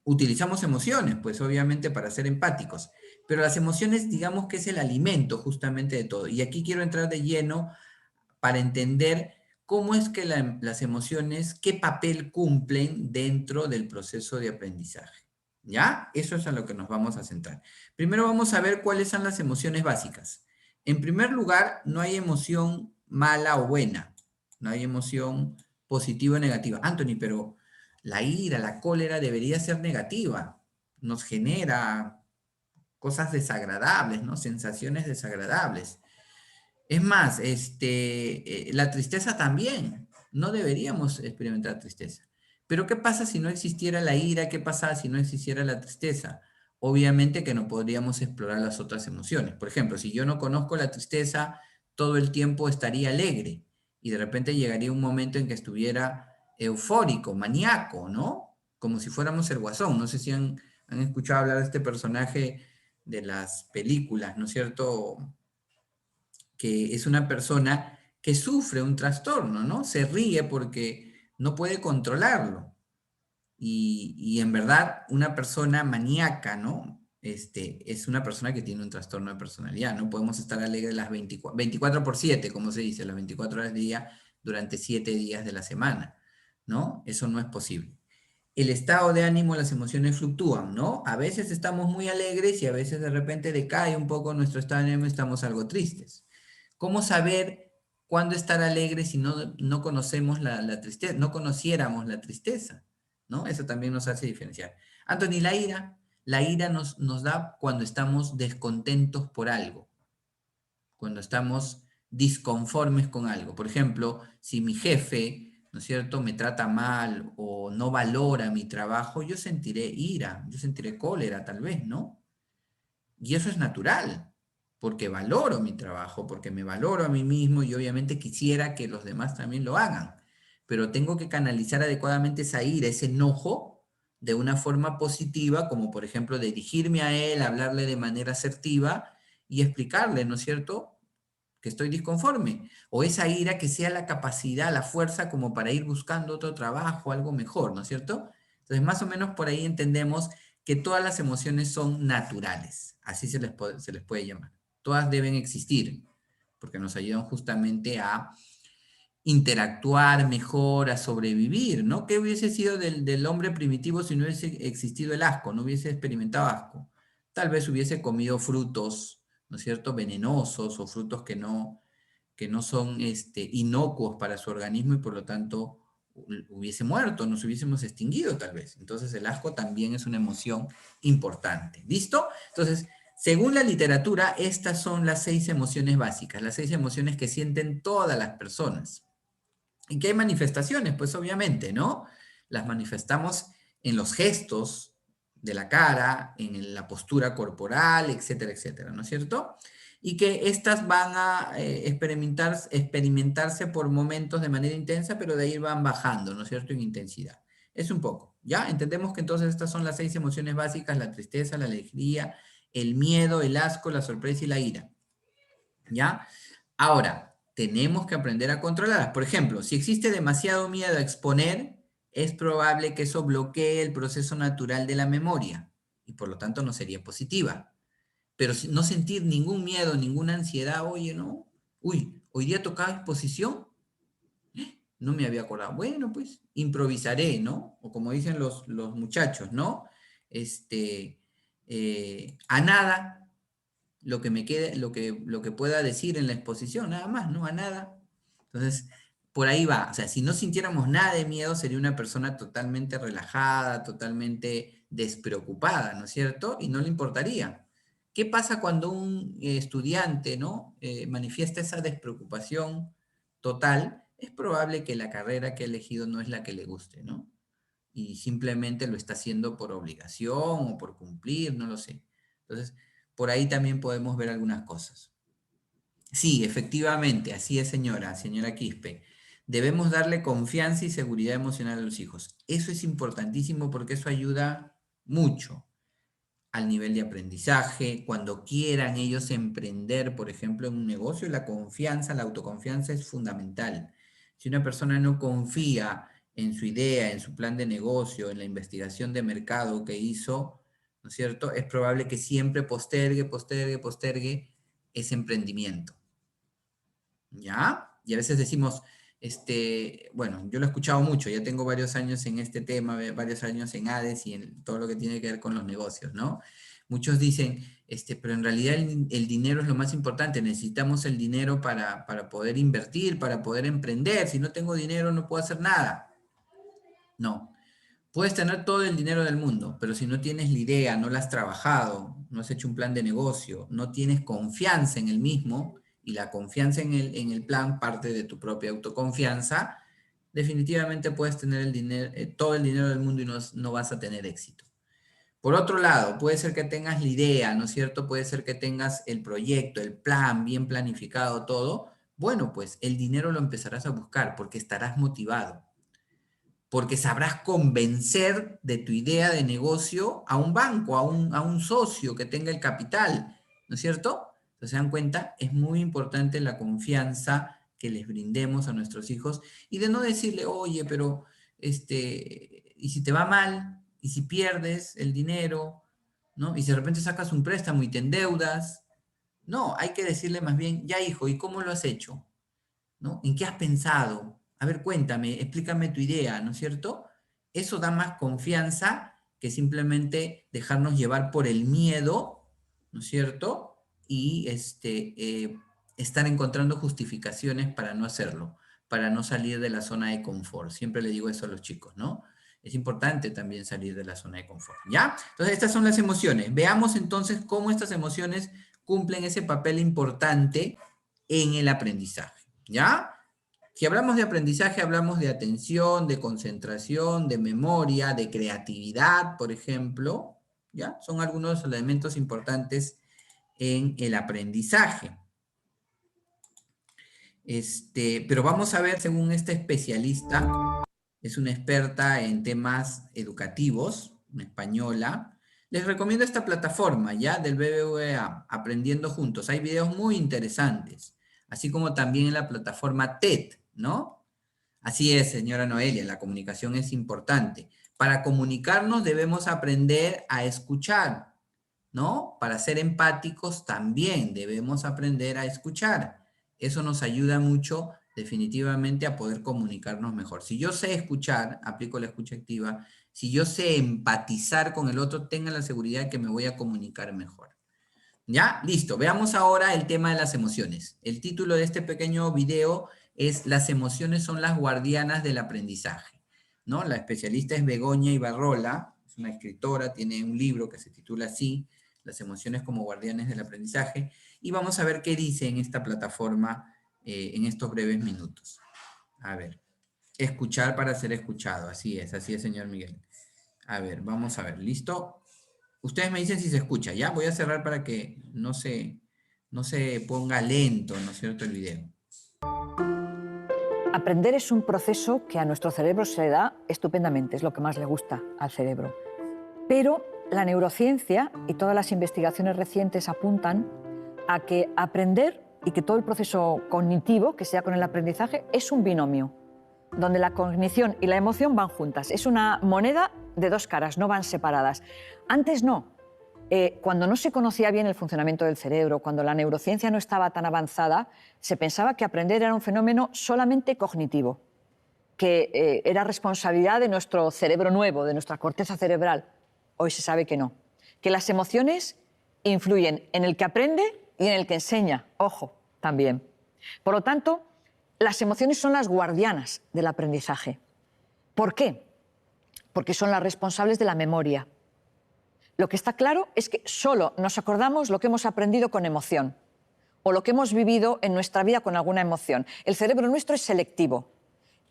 Utilizamos emociones, pues obviamente para ser empáticos, pero las emociones digamos que es el alimento justamente de todo. Y aquí quiero entrar de lleno para entender cómo es que las emociones, qué papel cumplen dentro del proceso de aprendizaje. ¿Ya? Eso es a lo que nos vamos a centrar. Primero vamos a ver cuáles son las emociones básicas. En primer lugar, no hay emoción mala o buena. No hay emoción positiva o negativa. Anthony, pero la ira, la cólera debería ser negativa. Nos genera cosas desagradables, ¿no? Sensaciones desagradables. Es más, la tristeza también. No deberíamos experimentar tristeza. Pero ¿qué pasa si no existiera la ira? ¿Qué pasa si no existiera la tristeza? Obviamente que no podríamos explorar las otras emociones. Por ejemplo, si yo no conozco la tristeza, todo el tiempo estaría alegre y de repente llegaría un momento en que estuviera eufórico, maníaco, ¿no? Como si fuéramos el Guasón. No sé si han escuchado hablar de este personaje de las películas, ¿no es cierto? Que es una persona que sufre un trastorno, ¿no? Se ríe porque no puede controlarlo. Y en verdad, una persona maníaca, ¿no? Es una persona que tiene un trastorno de personalidad. No podemos estar alegres las 24/7, como se dice, las 24 horas del día durante 7 días de la semana, ¿no? Eso no es posible. El estado de ánimo, las emociones fluctúan, ¿no? A veces estamos muy alegres y a veces de repente decae un poco nuestro estado de ánimo y estamos algo tristes. ¿Cómo saber cuándo estar alegre si no conocemos la tristeza, no conociéramos la tristeza? ¿No? Eso también nos hace diferenciar. Anthony, la ira nos da cuando estamos descontentos por algo, cuando estamos disconformes con algo. Por ejemplo, si mi jefe, ¿no es cierto?, me trata mal o no valora mi trabajo, yo sentiré ira, yo sentiré cólera tal vez, ¿no? Y eso es natural, porque valoro mi trabajo, porque me valoro a mí mismo y obviamente quisiera que los demás también lo hagan. Pero tengo que canalizar adecuadamente esa ira, ese enojo, de una forma positiva, como por ejemplo dirigirme a él, hablarle de manera asertiva y explicarle, ¿no es cierto?, que estoy disconforme. O esa ira que sea la capacidad, la fuerza como para ir buscando otro trabajo, algo mejor, ¿no es cierto? Entonces, más o menos por ahí entendemos que todas las emociones son naturales, así se les puede llamar. Todas deben existir, porque nos ayudan justamente a interactuar mejor, a sobrevivir, ¿no? ¿Qué hubiese sido del hombre primitivo si no hubiese existido el asco, no hubiese experimentado asco? Tal vez hubiese comido frutos, ¿no es cierto?, venenosos o frutos que no son inocuos para su organismo y por lo tanto hubiese muerto, nos hubiésemos extinguido tal vez. Entonces el asco también es una emoción importante. ¿Listo? Entonces, según la literatura, estas son las 6 emociones básicas, las 6 emociones que sienten todas las personas. ¿En qué hay manifestaciones? Pues obviamente, ¿no? Las manifestamos en los gestos de la cara, en la postura corporal, etcétera, etcétera, ¿no es cierto? Y que estas van a experimentarse por momentos de manera intensa, pero de ahí van bajando, ¿no es cierto?, en intensidad. Es un poco, ¿ya? Entendemos que entonces estas son las 6 emociones básicas: la tristeza, la alegría, el miedo, el asco, la sorpresa y la ira, ¿ya? Ahora, tenemos que aprender a controlarlas. Por ejemplo, si existe demasiado miedo a exponer, es probable que eso bloquee el proceso natural de la memoria y por lo tanto no sería positiva. Pero no sentir ningún miedo, ninguna ansiedad, oye, ¿no? Uy, hoy día tocaba exposición, no me había acordado. Bueno, pues improvisaré, ¿no? O como dicen los muchachos, ¿no? A nada, lo que me quede, lo que pueda decir en la exposición, nada más, ¿no? A nada. Entonces, por ahí va. O sea, si no sintiéramos nada de miedo, sería una persona totalmente relajada, totalmente despreocupada, ¿no es cierto? Y no le importaría. ¿Qué pasa cuando un estudiante, ¿no? Manifiesta esa despreocupación total? Es probable que la carrera que ha elegido no es la que le guste, ¿no? Y simplemente lo está haciendo por obligación o por cumplir, no lo sé. Entonces, por ahí también podemos ver algunas cosas. Sí, efectivamente, así es, señora Quispe. Debemos darle confianza y seguridad emocional a los hijos. Eso es importantísimo porque eso ayuda mucho al nivel de aprendizaje. Cuando quieran ellos emprender, por ejemplo, en un negocio, la confianza, la autoconfianza es fundamental. Si una persona no confía en su idea, en su plan de negocio, en la investigación de mercado que hizo, ¿no es cierto? Es probable que siempre postergue ese emprendimiento. ¿Ya? Y a veces decimos, bueno, yo lo he escuchado mucho, ya tengo varios años en este tema, varios años en ADES y en todo lo que tiene que ver con los negocios, ¿no? Muchos dicen, pero en realidad el dinero es lo más importante, necesitamos el dinero para poder invertir, para poder emprender. Si no tengo dinero no puedo hacer nada. No. Puedes tener todo el dinero del mundo, pero si no tienes la idea, no la has trabajado, no has hecho un plan de negocio, no tienes confianza en el mismo, y la confianza en el plan parte de tu propia autoconfianza, definitivamente puedes tener el dinero, todo el dinero del mundo y no vas a tener éxito. Por otro lado, puede ser que tengas la idea, ¿no es cierto? Puede ser que tengas el proyecto, el plan bien planificado, todo. Bueno, pues el dinero lo empezarás a buscar porque estarás motivado, porque sabrás convencer de tu idea de negocio a un banco, a un socio que tenga el capital, ¿no es cierto? ¿Se dan cuenta? Es muy importante la confianza que les brindemos a nuestros hijos y de no decirle, oye, pero, ¿y si te va mal? ¿Y si pierdes el dinero? ¿No? Y si de repente sacas un préstamo y te endeudas. No, hay que decirle más bien, ya hijo, ¿y cómo lo has hecho? ¿No? ¿En qué has pensado? A ver, cuéntame, explícame tu idea, ¿no es cierto? Eso da más confianza que simplemente dejarnos llevar por el miedo, ¿no es cierto? Y estar encontrando justificaciones para no hacerlo, para no salir de la zona de confort. Siempre le digo eso a los chicos, ¿no? Es importante también salir de la zona de confort, ¿ya? Entonces, estas son las emociones. Veamos entonces cómo estas emociones cumplen ese papel importante en el aprendizaje, ¿ya? Si hablamos de aprendizaje, hablamos de atención, de concentración, de memoria, de creatividad, por ejemplo, ¿ya? Son algunos elementos importantes en el aprendizaje. Pero vamos a ver, según esta especialista, es una experta en temas educativos, una española. Les recomiendo esta plataforma, ¿ya? Del BBVA, Aprendiendo Juntos. Hay videos muy interesantes, así como también en la plataforma TED, ¿no? Así es, señora Noelia, la comunicación es importante. Para comunicarnos debemos aprender a escuchar, ¿no? Para ser empáticos también debemos aprender a escuchar. Eso nos ayuda mucho definitivamente a poder comunicarnos mejor. Si yo sé escuchar, aplico la escucha activa. Si yo sé empatizar con el otro, tenga la seguridad de que me voy a comunicar mejor. ¿Ya? Listo. Veamos ahora el tema de las emociones. El título de este pequeño video es Las emociones son las guardianas del aprendizaje, ¿no? La especialista es Begoña Ibarrola, es una escritora, tiene un libro que se titula así, Las emociones como guardianes del aprendizaje, y vamos a ver qué dice en esta plataforma en estos breves minutos. A ver, escuchar para ser escuchado, así es, señor Miguel. A ver, vamos a ver, ¿listo? Ustedes me dicen si se escucha, ¿ya? Voy a cerrar para que no se ponga lento, ¿no es cierto?, el video. Aprender es un proceso que a nuestro cerebro se le da estupendamente, es lo que más le gusta al cerebro. Pero la neurociencia y todas las investigaciones recientes apuntan a que aprender y que todo el proceso cognitivo que sea con el aprendizaje es un binomio, donde la cognición y la emoción van juntas. Es una moneda de dos caras, no van separadas. Antes no. Cuando no se conocía bien el funcionamiento del cerebro, cuando la neurociencia no estaba tan avanzada, se pensaba que aprender era un fenómeno solamente cognitivo, que era responsabilidad de nuestro cerebro nuevo, de nuestra corteza cerebral. Hoy se sabe que no, que las emociones influyen en el que aprende y en el que enseña, ojo, también. Por lo tanto, las emociones son las guardianas del aprendizaje. ¿Por qué? Porque son las responsables de la memoria. Lo que está claro es que solo nos acordamos lo que hemos aprendido con emoción o lo que hemos vivido en nuestra vida con alguna emoción. El cerebro nuestro es selectivo.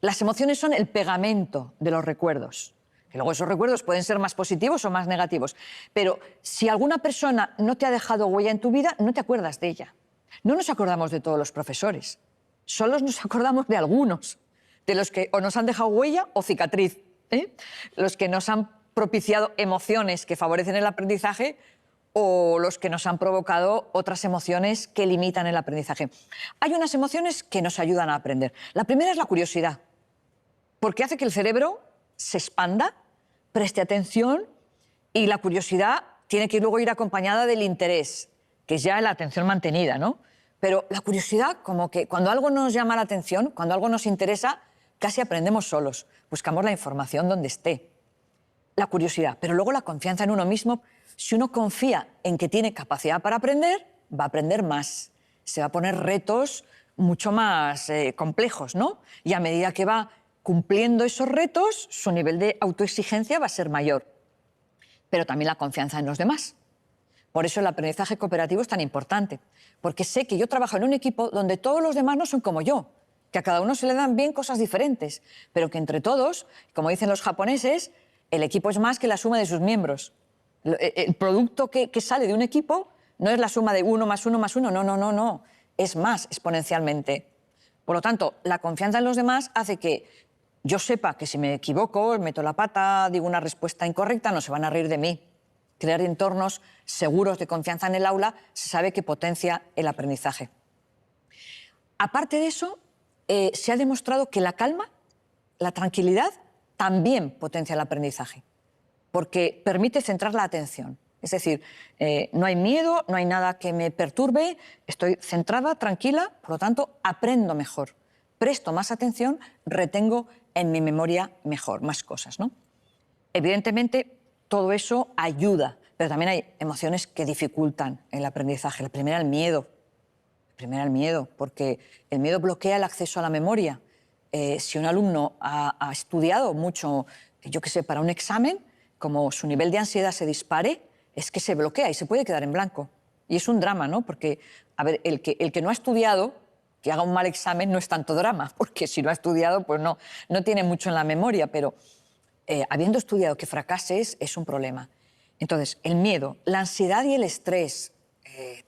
Las emociones son el pegamento de los recuerdos. Que luego esos recuerdos pueden ser más positivos o más negativos. Pero si alguna persona no te ha dejado huella en tu vida, no te acuerdas de ella. No nos acordamos de todos los profesores. Solo nos acordamos de algunos. de los que o nos han dejado huella o cicatriz, ¿eh? Los que nos han propiciado emociones que favorecen el aprendizaje o los que nos han provocado otras emociones que limitan el aprendizaje. Hay unas emociones que nos ayudan a aprender. La primera es la curiosidad, porque hace que el cerebro se expanda, preste atención, y la curiosidad tiene que luego ir acompañada del interés, que es ya la atención mantenida, ¿no? Pero la curiosidad, como que cuando algo nos llama la atención, cuando algo nos interesa, casi aprendemos solos, buscamos la información donde esté. La curiosidad, pero luego la confianza en uno mismo. Si uno confía en que tiene capacidad para aprender, va a aprender más. Se va a poner retos mucho más complejos, ¿no? Y a medida que va cumpliendo esos retos, su nivel de autoexigencia va a ser mayor. Pero también la confianza en los demás. Por eso el aprendizaje cooperativo es tan importante, porque sé que yo trabajo en un equipo donde todos los demás no son como yo, que a cada uno se le dan bien cosas diferentes, pero que entre todos, como dicen los japoneses, el equipo es más que la suma de sus miembros. El producto que sale de un equipo no es la suma de 1 más 1 más 1, no. Es más exponencialmente. Por lo tanto, la confianza en los demás hace que yo sepa que si me equivoco, meto la pata, digo una respuesta incorrecta, no se van a reír de mí. Crear entornos seguros de confianza en el aula se sabe que potencia el aprendizaje. Aparte de eso, se ha demostrado que la calma, la tranquilidad, también potencia el aprendizaje, porque permite centrar la atención. Es decir, no hay miedo, no hay nada que me perturbe, estoy centrada, tranquila, por lo tanto, aprendo mejor, presto más atención, retengo en mi memoria mejor, más cosas, ¿no? Evidentemente, todo eso ayuda, pero también hay emociones que dificultan el aprendizaje. La primera, el miedo. La primera, el miedo, porque el miedo bloquea el acceso a la memoria. Si un alumno ha estudiado mucho, yo qué sé, para un examen, como su nivel de ansiedad se dispare, es que se bloquea y se puede quedar en blanco. Y es un drama, ¿no? Porque, a ver, el que no ha estudiado, que haga un mal examen, no es tanto drama, porque si no ha estudiado, pues no tiene mucho en la memoria, pero habiendo estudiado que fracases es un problema. Entonces, el miedo, la ansiedad y el estrés.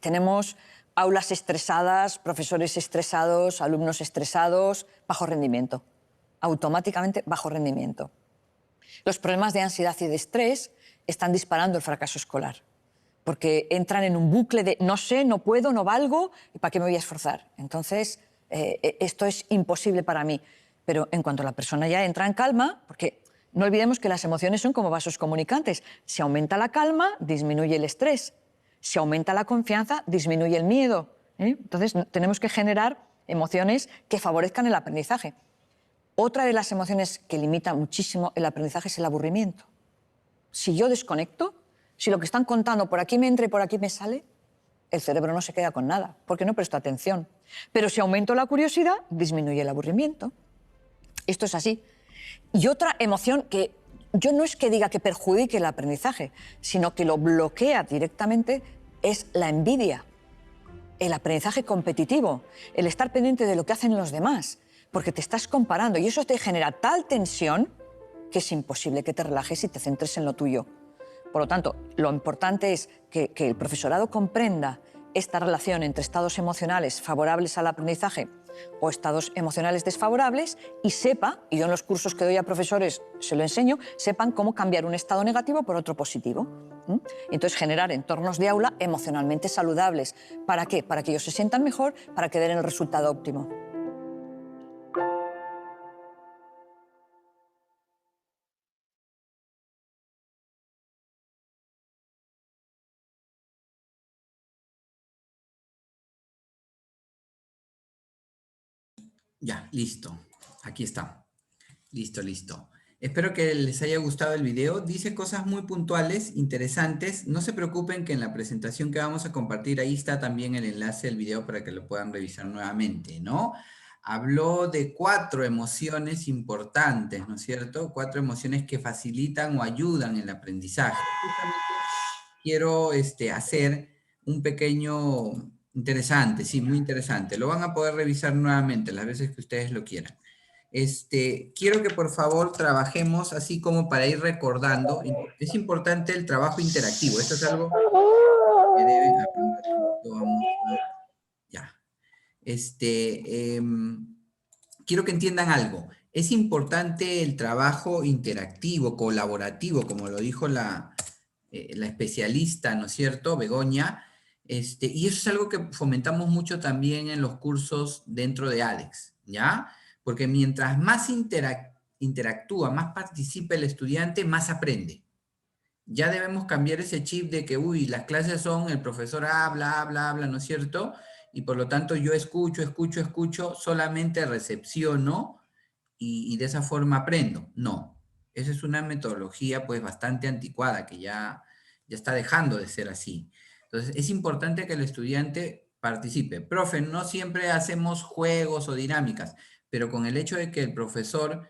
Tenemos aulas estresadas, profesores estresados, alumnos estresados, bajo rendimiento. Automáticamente bajo rendimiento. Los problemas de ansiedad y de estrés están disparando el fracaso escolar, porque entran en un bucle de no sé, no puedo, no valgo, ¿y para qué me voy a esforzar? Entonces, esto es imposible para mí. Pero en cuanto la persona ya entra en calma, porque no olvidemos que las emociones son como vasos comunicantes. Si aumenta la calma, disminuye el estrés. Si aumenta la confianza, disminuye el miedo. Entonces, tenemos que generar emociones que favorezcan el aprendizaje. Otra de las emociones que limita muchísimo el aprendizaje es el aburrimiento. Si yo desconecto, si lo que están contando por aquí me entra y por aquí me sale, el cerebro no se queda con nada, porque no presto atención. Pero si aumento la curiosidad, disminuye el aburrimiento. Esto es así. Y otra emoción que yo no es que diga que perjudique el aprendizaje, sino que lo bloquea directamente, es la envidia, el aprendizaje competitivo, el estar pendiente de lo que hacen los demás, porque te estás comparando y eso te genera tal tensión que es imposible que te relajes y te centres en lo tuyo. Por lo tanto, lo importante es que el profesorado comprenda esta relación entre estados emocionales favorables al aprendizaje o estados emocionales desfavorables y sepa, y yo en los cursos que doy a profesores se lo enseño, sepan cómo cambiar un estado negativo por otro positivo. Entonces, generar entornos de aula emocionalmente saludables. ¿Para qué? Para que ellos se sientan mejor, para que den el resultado óptimo. Ya, listo. Aquí está. Listo. Espero que les haya gustado el video. Dice cosas muy puntuales, interesantes. No se preocupen que en la presentación que vamos a compartir, ahí está también el enlace del video para que lo puedan revisar nuevamente, ¿no? Habló de 4 emociones importantes, ¿no es cierto? 4 emociones que facilitan o ayudan en el aprendizaje. Justamente quiero hacer un pequeño interesante, sí, muy interesante. Lo van a poder revisar nuevamente las veces que ustedes lo quieran. Quiero que por favor trabajemos así como para ir recordando. Es importante el trabajo interactivo. Esto es algo que deben aprender. Ya. quiero que entiendan algo. Es importante el trabajo interactivo, colaborativo, como lo dijo la especialista, ¿no es cierto?, Begoña. Y eso es algo que fomentamos mucho también en los cursos dentro de ADEX, ¿ya? Porque mientras más interactúa, más participa el estudiante, más aprende. Ya debemos cambiar ese chip de que, uy, las clases son, el profesor habla, habla, habla, ¿no es cierto? Y por lo tanto yo escucho, solamente recepciono y de esa forma aprendo. No, esa es una metodología pues bastante anticuada que ya está dejando de ser así. Entonces es importante que el estudiante participe. Profe, no siempre hacemos juegos o dinámicas, pero con el hecho de que el profesor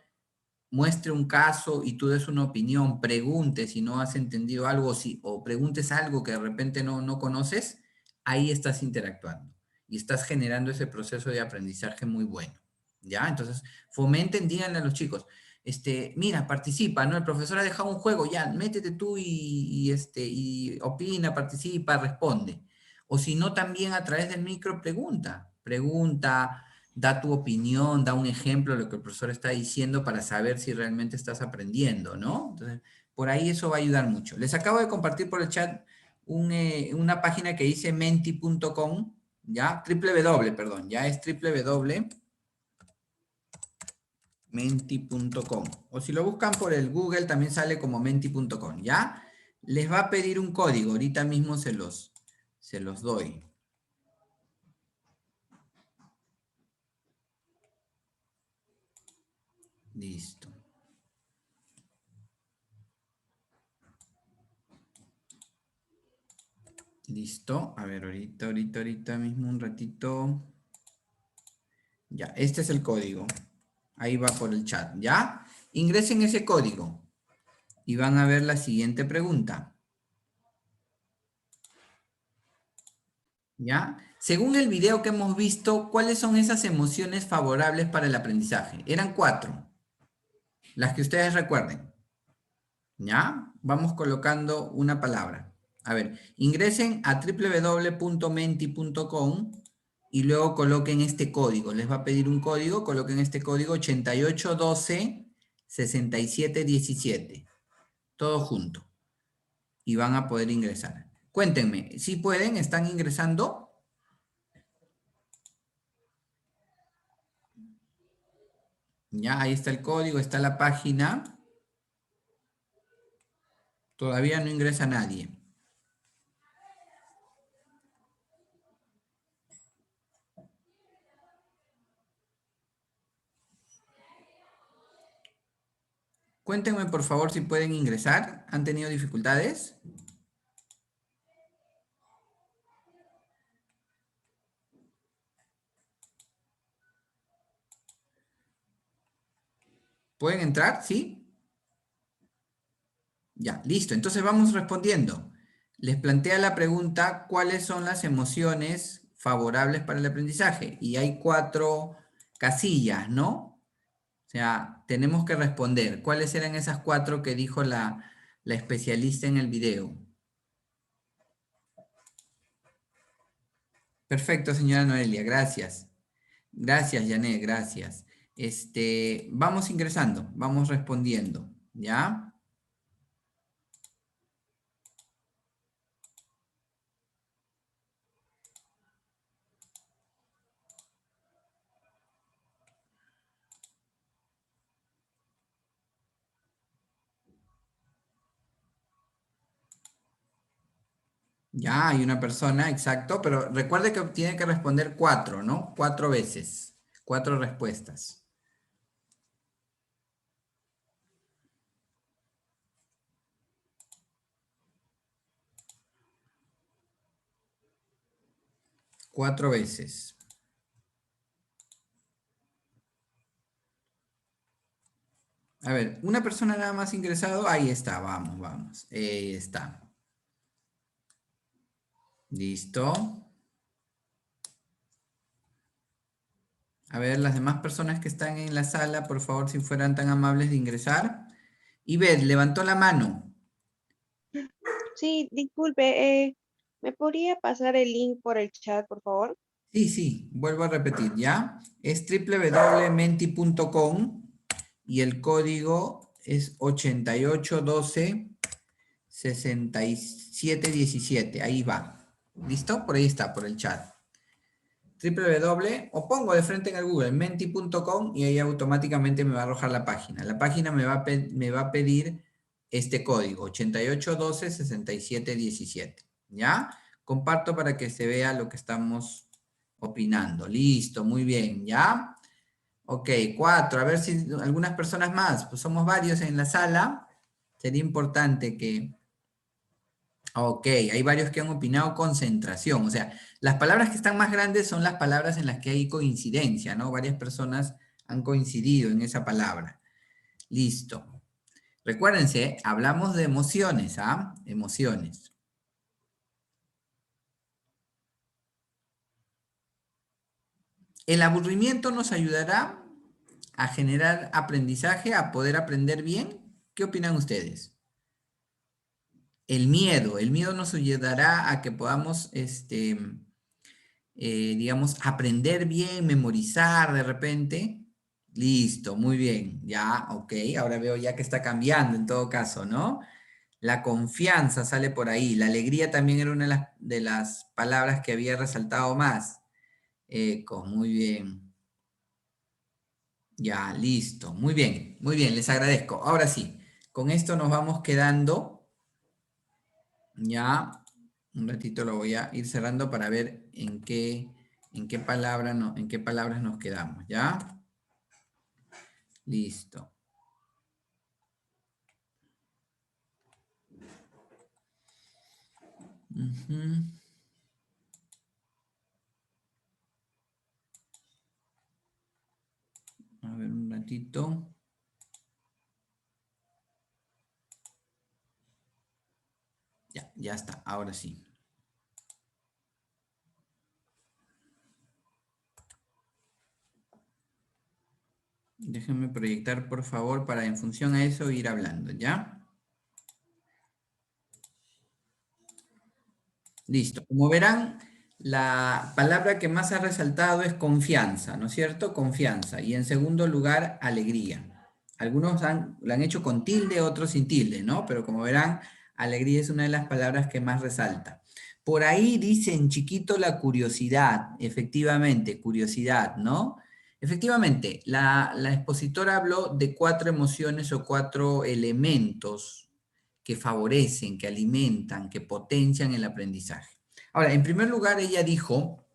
muestre un caso y tú des una opinión, preguntes si no has entendido algo o preguntes algo que de repente no conoces, ahí estás interactuando y estás generando ese proceso de aprendizaje muy bueno, ¿ya? Entonces, fomenten, díganle a los chicos, mira, participa, ¿no? El profesor ha dejado un juego, ya, métete tú y opina, participa, responde. O si no, también a través del micro pregunta, da tu opinión, da un ejemplo de lo que el profesor está diciendo para saber si realmente estás aprendiendo, ¿no? Entonces, por ahí eso va a ayudar mucho. Les acabo de compartir por el chat una página que dice menti.com, ¿ya? Perdón, ya es www.menti.com. O si lo buscan por el Google, también sale como menti.com, ¿ya? Les va a pedir un código, ahorita mismo se los doy. Listo. Listo. A ver, ahorita mismo un ratito. Ya, este es el código. Ahí va por el chat, ¿ya? Ingresen ese código y van a ver la siguiente pregunta. ¿Ya? Según el video que hemos visto, ¿cuáles son esas emociones favorables para el aprendizaje? Eran 4, las que ustedes recuerden. ¿Ya? Vamos colocando una palabra. A ver, ingresen a www.menti.com y luego coloquen este código. Les va a pedir un código, coloquen este código 8812-6717. Todo junto. Y van a poder ingresar. Cuéntenme, si pueden, ¿están ingresando? Ya, ahí está el código, está la página. Todavía no ingresa nadie. Cuéntenme, por favor, si pueden ingresar. ¿Han tenido dificultades? ¿Pueden entrar? ¿Sí? Ya, listo. Entonces vamos respondiendo. Les plantea la pregunta, ¿cuáles son las emociones favorables para el aprendizaje? Y hay 4 casillas, ¿no? O sea, tenemos que responder. ¿Cuáles eran esas 4 que dijo la especialista en el video? Perfecto, señora Noelia, gracias. Gracias, Janet, gracias. Vamos ingresando, vamos respondiendo, ¿ya? Ya, hay una persona, exacto, pero recuerde que tiene que responder 4, ¿no? 4 veces, 4 respuestas. Cuatro veces. A ver, una persona nada más ingresado, ahí está, vamos, ahí está. Listo. A ver, las demás personas que están en la sala, por favor, si fueran tan amables de ingresar. Ivette, levantó la mano. Sí, disculpe, ¿me podría pasar el link por el chat, por favor? Sí, sí, vuelvo a repetir, ¿ya? Es www.menti.com y el código es 8812-6717. Ahí va. ¿Listo? Por ahí está, por el chat. O pongo de frente en el Google, menti.com, y ahí automáticamente me va a arrojar la página. La página me va a pedir este código, 8812-6717. ¿Ya? Comparto para que se vea lo que estamos opinando. Listo, muy bien, ¿ya? Ok, 4. A ver si algunas personas más. Pues somos varios en la sala. Sería importante que... Ok, hay varios que han opinado concentración. O sea, las palabras que están más grandes son las palabras en las que hay coincidencia, ¿no? Varias personas han coincidido en esa palabra. Listo. Recuérdense, hablamos de emociones, ¿ah? Emociones. El aburrimiento nos ayudará a generar aprendizaje, a poder aprender bien. ¿Qué opinan ustedes? El miedo nos ayudará a que podamos, digamos, aprender bien, memorizar de repente. Listo, muy bien, ya, ok, ahora veo ya que está cambiando en todo caso, ¿no? La confianza sale por ahí, la alegría también era una de las palabras que había resaltado más. Eco, muy bien. Ya, listo, muy bien, les agradezco. Ahora sí, con esto nos vamos quedando. Ya, un ratito lo voy a ir cerrando para ver en qué palabras nos quedamos, ¿ya? Listo. Ujú. A ver, un ratito. Ya está, ahora sí. Déjenme proyectar, por favor, para en función a eso ir hablando, ¿ya? Listo. Como verán, la palabra que más ha resaltado es confianza, ¿no es cierto? Confianza. Y en segundo lugar, alegría. Algunos la han hecho con tilde, otros sin tilde, ¿no? Pero como verán, alegría es una de las palabras que más resalta. Por ahí dice en chiquito la curiosidad, efectivamente, curiosidad, ¿no? Efectivamente, la expositora habló de 4 emociones o 4 elementos que favorecen, que alimentan, que potencian el aprendizaje. Ahora, en primer lugar, ella dijo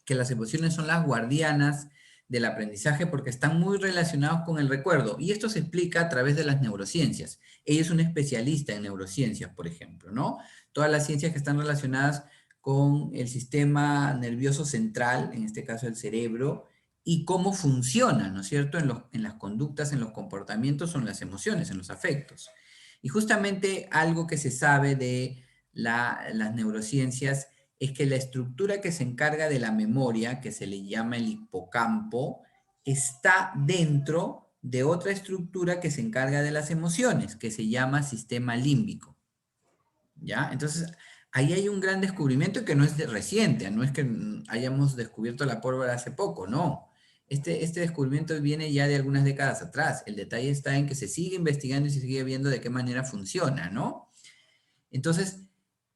que las emociones son las guardianas del aprendizaje porque están muy relacionados con el recuerdo. Y esto se explica a través de las neurociencias. Ella es una especialista en neurociencias, por ejemplo, ¿no? Todas las ciencias que están relacionadas con el sistema nervioso central, en este caso el cerebro, y cómo funciona, ¿no es cierto?, en las conductas, en los comportamientos, o en las emociones, en los afectos. Y justamente algo que se sabe de las neurociencias es que la estructura que se encarga de la memoria, que se le llama el hipocampo, está dentro de otra estructura que se encarga de las emociones, que se llama sistema límbico. ¿Ya? Entonces, ahí hay un gran descubrimiento que no es reciente, no es que hayamos descubierto la pólvora hace poco, no. Este descubrimiento viene ya de algunas décadas atrás. El detalle está en que se sigue investigando y se sigue viendo de qué manera funciona, ¿no? Entonces,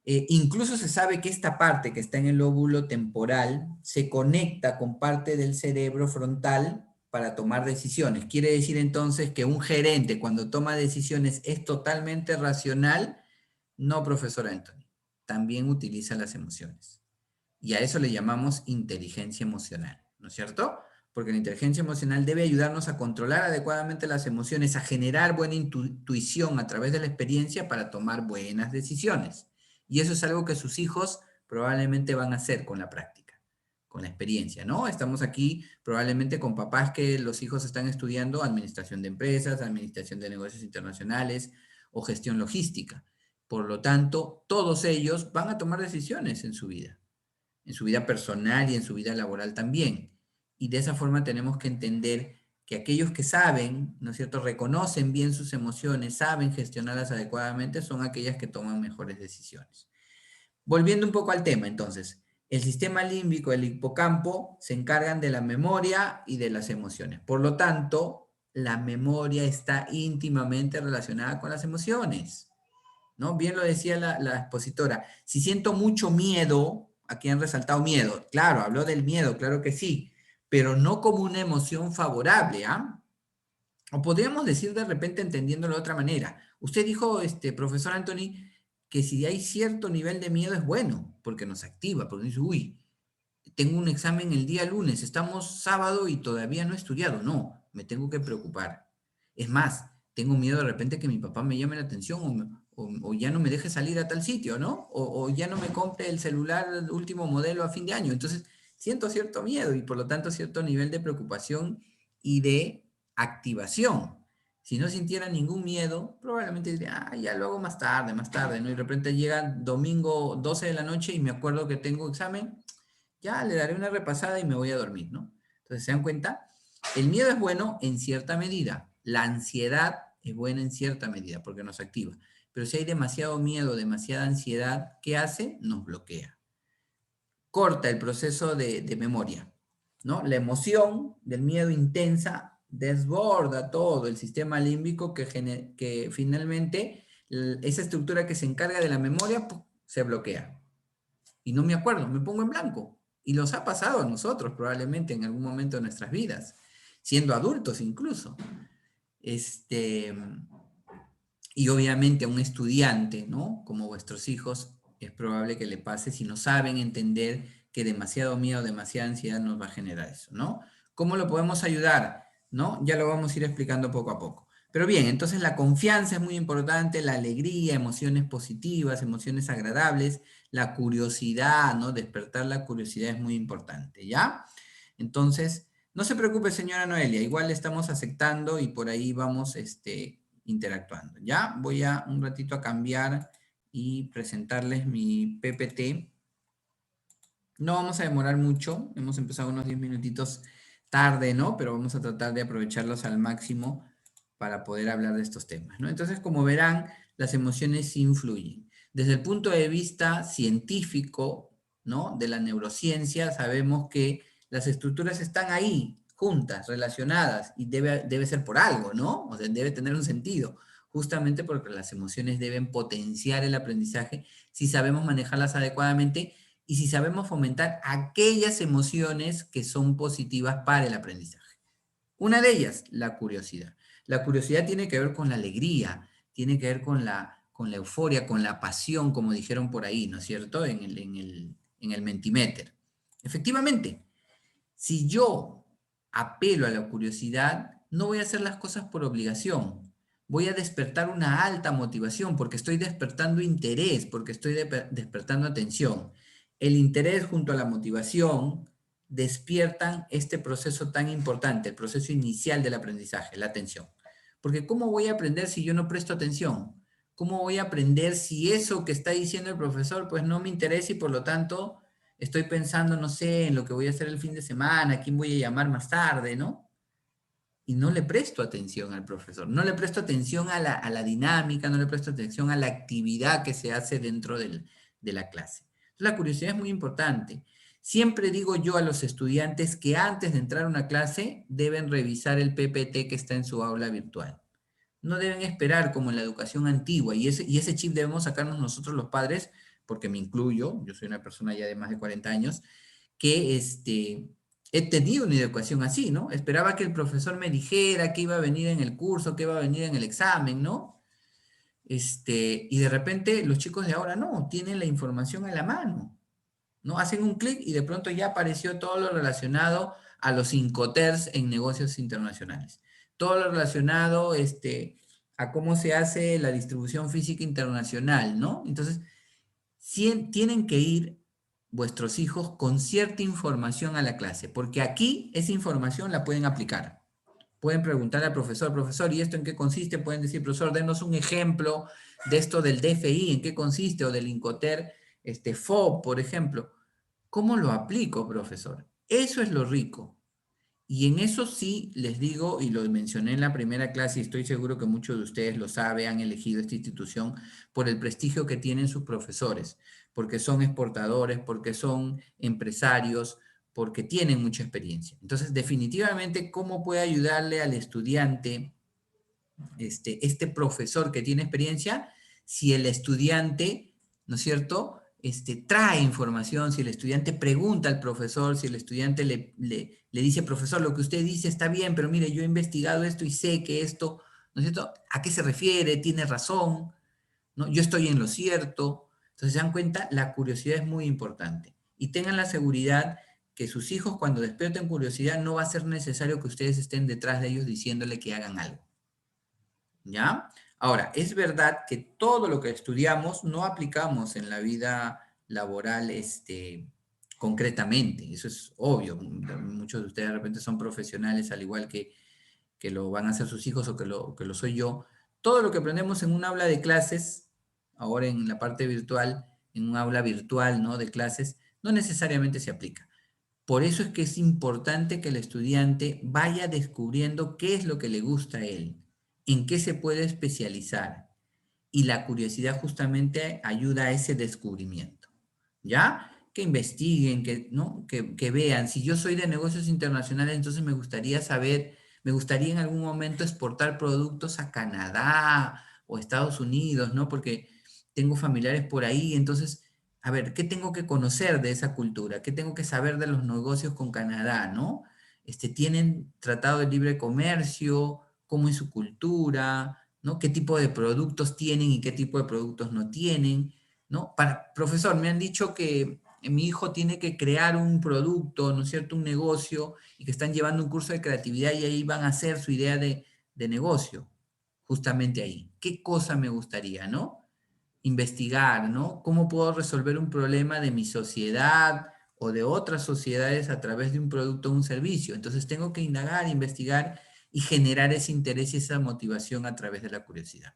incluso se sabe que esta parte que está en el lóbulo temporal se conecta con parte del cerebro frontal para tomar decisiones. Quiere decir entonces que un gerente cuando toma decisiones es totalmente racional. No, profesor Anthony. También utiliza las emociones. Y a eso le llamamos inteligencia emocional, ¿no es cierto? Porque la inteligencia emocional debe ayudarnos a controlar adecuadamente las emociones, a generar buena intuición a través de la experiencia para tomar buenas decisiones. Y eso es algo que sus hijos probablemente van a hacer con la práctica, con la experiencia, ¿no? Estamos aquí probablemente con papás que los hijos están estudiando administración de empresas, administración de negocios internacionales o gestión logística. Por lo tanto, todos ellos van a tomar decisiones en su vida personal y en su vida laboral también. Y de esa forma tenemos que entender que aquellos que saben, ¿no es cierto?, reconocen bien sus emociones, saben gestionarlas adecuadamente, son aquellas que toman mejores decisiones. Volviendo un poco al tema, entonces, El sistema límbico, el hipocampo, se encargan de la memoria y de las emociones. Por lo tanto, la memoria está íntimamente relacionada con las emociones, ¿no? Bien lo decía la expositora. Si siento mucho miedo, aquí han resaltado miedo. Claro, habló del miedo, claro que sí, pero no como una emoción favorable, ¿ah? O podríamos decir de repente entendiéndolo de otra manera. Usted dijo, profesor Anthony, que si hay cierto nivel de miedo es bueno, porque nos activa, porque dice, uy, tengo un examen el día lunes, estamos sábado y todavía no he estudiado. No, me tengo que preocupar. Es más, tengo miedo de repente que mi papá me llame la atención o ya no me deje salir a tal sitio, ¿no? O ya no me compre el celular último modelo a fin de año. Entonces, siento cierto miedo y por lo tanto cierto nivel de preocupación y de activación. Si no sintiera ningún miedo, probablemente diría, ya lo hago más tarde, ¿no? Y de repente llega domingo 12 de la noche y me acuerdo que tengo examen, ya le daré una repasada y me voy a dormir, ¿no? Entonces, ¿se dan cuenta? El miedo es bueno en cierta medida, la ansiedad es buena en cierta medida porque nos activa. Pero si hay demasiado miedo, demasiada ansiedad, ¿qué hace? Nos bloquea. Corta el proceso de memoria, ¿no? La emoción del miedo intensa desborda todo el sistema límbico que finalmente esa estructura que se encarga de la memoria se bloquea. Y no me acuerdo, me pongo en blanco. Y nos ha pasado a nosotros probablemente en algún momento de nuestras vidas, siendo adultos incluso. Y obviamente a un estudiante, ¿no? Como vuestros hijos, es probable que le pase si no saben entender que demasiado miedo, demasiada ansiedad nos va a generar eso, ¿no? ¿Cómo lo podemos ayudar? ¿No? Ya lo vamos a ir explicando poco a poco. Pero bien, entonces la confianza es muy importante, la alegría, emociones positivas, emociones agradables, la curiosidad, ¿no? Despertar la curiosidad es muy importante, ¿ya? Entonces, no se preocupe, señora Noelia, igual le estamos aceptando y por ahí vamos, interactuando. Ya voy a un ratito a cambiar y presentarles mi PPT. No vamos a demorar mucho, hemos empezado unos 10 minutitos tarde, ¿no? Pero vamos a tratar de aprovecharlos al máximo para poder hablar de estos temas, ¿no? Entonces, como verán, las emociones influyen. Desde el punto de vista científico, ¿no? De la neurociencia, sabemos que las estructuras están ahí, juntas, relacionadas, y debe ser por algo, ¿no? O sea, debe tener un sentido, justamente porque las emociones deben potenciar el aprendizaje si sabemos manejarlas adecuadamente y si sabemos fomentar aquellas emociones que son positivas para el aprendizaje. Una de ellas, la curiosidad. La curiosidad tiene que ver con la alegría, tiene que ver con la euforia, con la pasión, como dijeron por ahí, ¿no es cierto? En el Mentimeter. Efectivamente, si yo apelo a la curiosidad, no voy a hacer las cosas por obligación. Voy a despertar una alta motivación porque estoy despertando interés, porque estoy despertando atención. El interés junto a la motivación despiertan este proceso tan importante, el proceso inicial del aprendizaje, la atención. Porque ¿cómo voy a aprender si yo no presto atención? ¿Cómo voy a aprender si eso que está diciendo el profesor pues no me interesa y por lo tanto estoy pensando, no sé, en lo que voy a hacer el fin de semana, a quién voy a llamar más tarde, ¿no? Y no le presto atención al profesor, no le presto atención a la dinámica, no le presto atención a la actividad que se hace dentro de la clase. Entonces, la curiosidad es muy importante. Siempre digo yo a los estudiantes que antes de entrar a una clase deben revisar el PPT que está en su aula virtual. No deben esperar como en la educación antigua, y ese chip debemos sacarnos nosotros los padres, porque me incluyo, yo soy una persona ya de más de 40 años, que he tenido una educación así, ¿no? Esperaba que el profesor me dijera qué iba a venir en el curso, qué iba a venir en el examen, ¿no? Y de repente los chicos de ahora no, tienen la información a la mano, ¿no? Hacen un clic y de pronto ya apareció todo lo relacionado a los Incoterms en negocios internacionales. Todo lo relacionado a cómo se hace la distribución física internacional, ¿no? Entonces, tienen que ir vuestros hijos con cierta información a la clase, porque aquí esa información la pueden aplicar. Pueden preguntar al profesor, profesor, ¿y esto en qué consiste? Pueden decir, profesor, denos un ejemplo de esto del DFI, ¿en qué consiste? O del Incoterm, FOB, por ejemplo. ¿Cómo lo aplico, profesor? Eso es lo rico. Y en eso sí les digo, y lo mencioné en la primera clase, y estoy seguro que muchos de ustedes lo saben, han elegido esta institución por el prestigio que tienen sus profesores. porque son exportadores, porque son empresarios, porque tienen mucha experiencia. Entonces, definitivamente, ¿cómo puede ayudarle al estudiante este profesor que tiene experiencia si el estudiante, ¿no es cierto?, trae información, si el estudiante pregunta al profesor, si el estudiante le dice, profesor, lo que usted dice está bien, pero mire, yo he investigado esto y sé que esto, ¿no es cierto?, ¿a qué se refiere? ¿Tiene razón? ¿No? Yo estoy en lo cierto. Entonces, se dan cuenta, la curiosidad es muy importante. Y tengan la seguridad que sus hijos, cuando despierten curiosidad, no va a ser necesario que ustedes estén detrás de ellos diciéndole que hagan algo. ¿Ya? Ahora, es verdad que todo lo que estudiamos no aplicamos en la vida laboral concretamente. Eso es obvio. Muchos de ustedes de repente son profesionales, al igual que lo van a hacer sus hijos o que lo soy yo. Todo lo que aprendemos en un aula de clases, ahora en la parte virtual, en un aula virtual, ¿no?, de clases, no necesariamente se aplica. Por eso es que es importante que el estudiante vaya descubriendo qué es lo que le gusta a él, en qué se puede especializar. Y la curiosidad justamente ayuda a ese descubrimiento, ¿ya? Que investiguen, ¿no?, que vean. Si yo soy de negocios internacionales, entonces me gustaría en algún momento exportar productos a Canadá o Estados Unidos, ¿no? Porque tengo familiares por ahí, entonces, a ver, ¿qué tengo que conocer de esa cultura? ¿Qué tengo que saber de los negocios con Canadá, ¿no? ¿Tienen tratado de libre comercio? ¿Cómo es su cultura? ¿No? ¿Qué tipo de productos tienen y qué tipo de productos no tienen? ¿No? Profesor, me han dicho que mi hijo tiene que crear un producto, ¿no es cierto?, un negocio, y que están llevando un curso de creatividad y ahí van a hacer su idea de negocio, justamente ahí. ¿Qué cosa me gustaría, no? Investigar, ¿no? ¿Cómo puedo resolver un problema de mi sociedad o de otras sociedades a través de un producto o un servicio? Entonces tengo que indagar, investigar y generar ese interés y esa motivación a través de la curiosidad.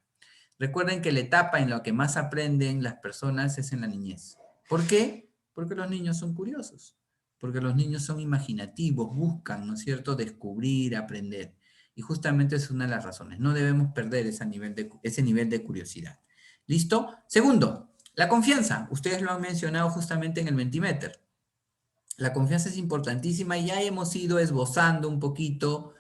Recuerden que la etapa en la que más aprenden las personas es en la niñez. ¿Por qué? Porque los niños son curiosos, porque los niños son imaginativos, buscan, ¿no es cierto?, descubrir, aprender. Y justamente es una de las razones. No debemos perder ese nivel de curiosidad. ¿Listo? Segundo, la confianza. Ustedes lo han mencionado justamente en el Mentimeter. La confianza es importantísima y ya hemos ido esbozando un poquito,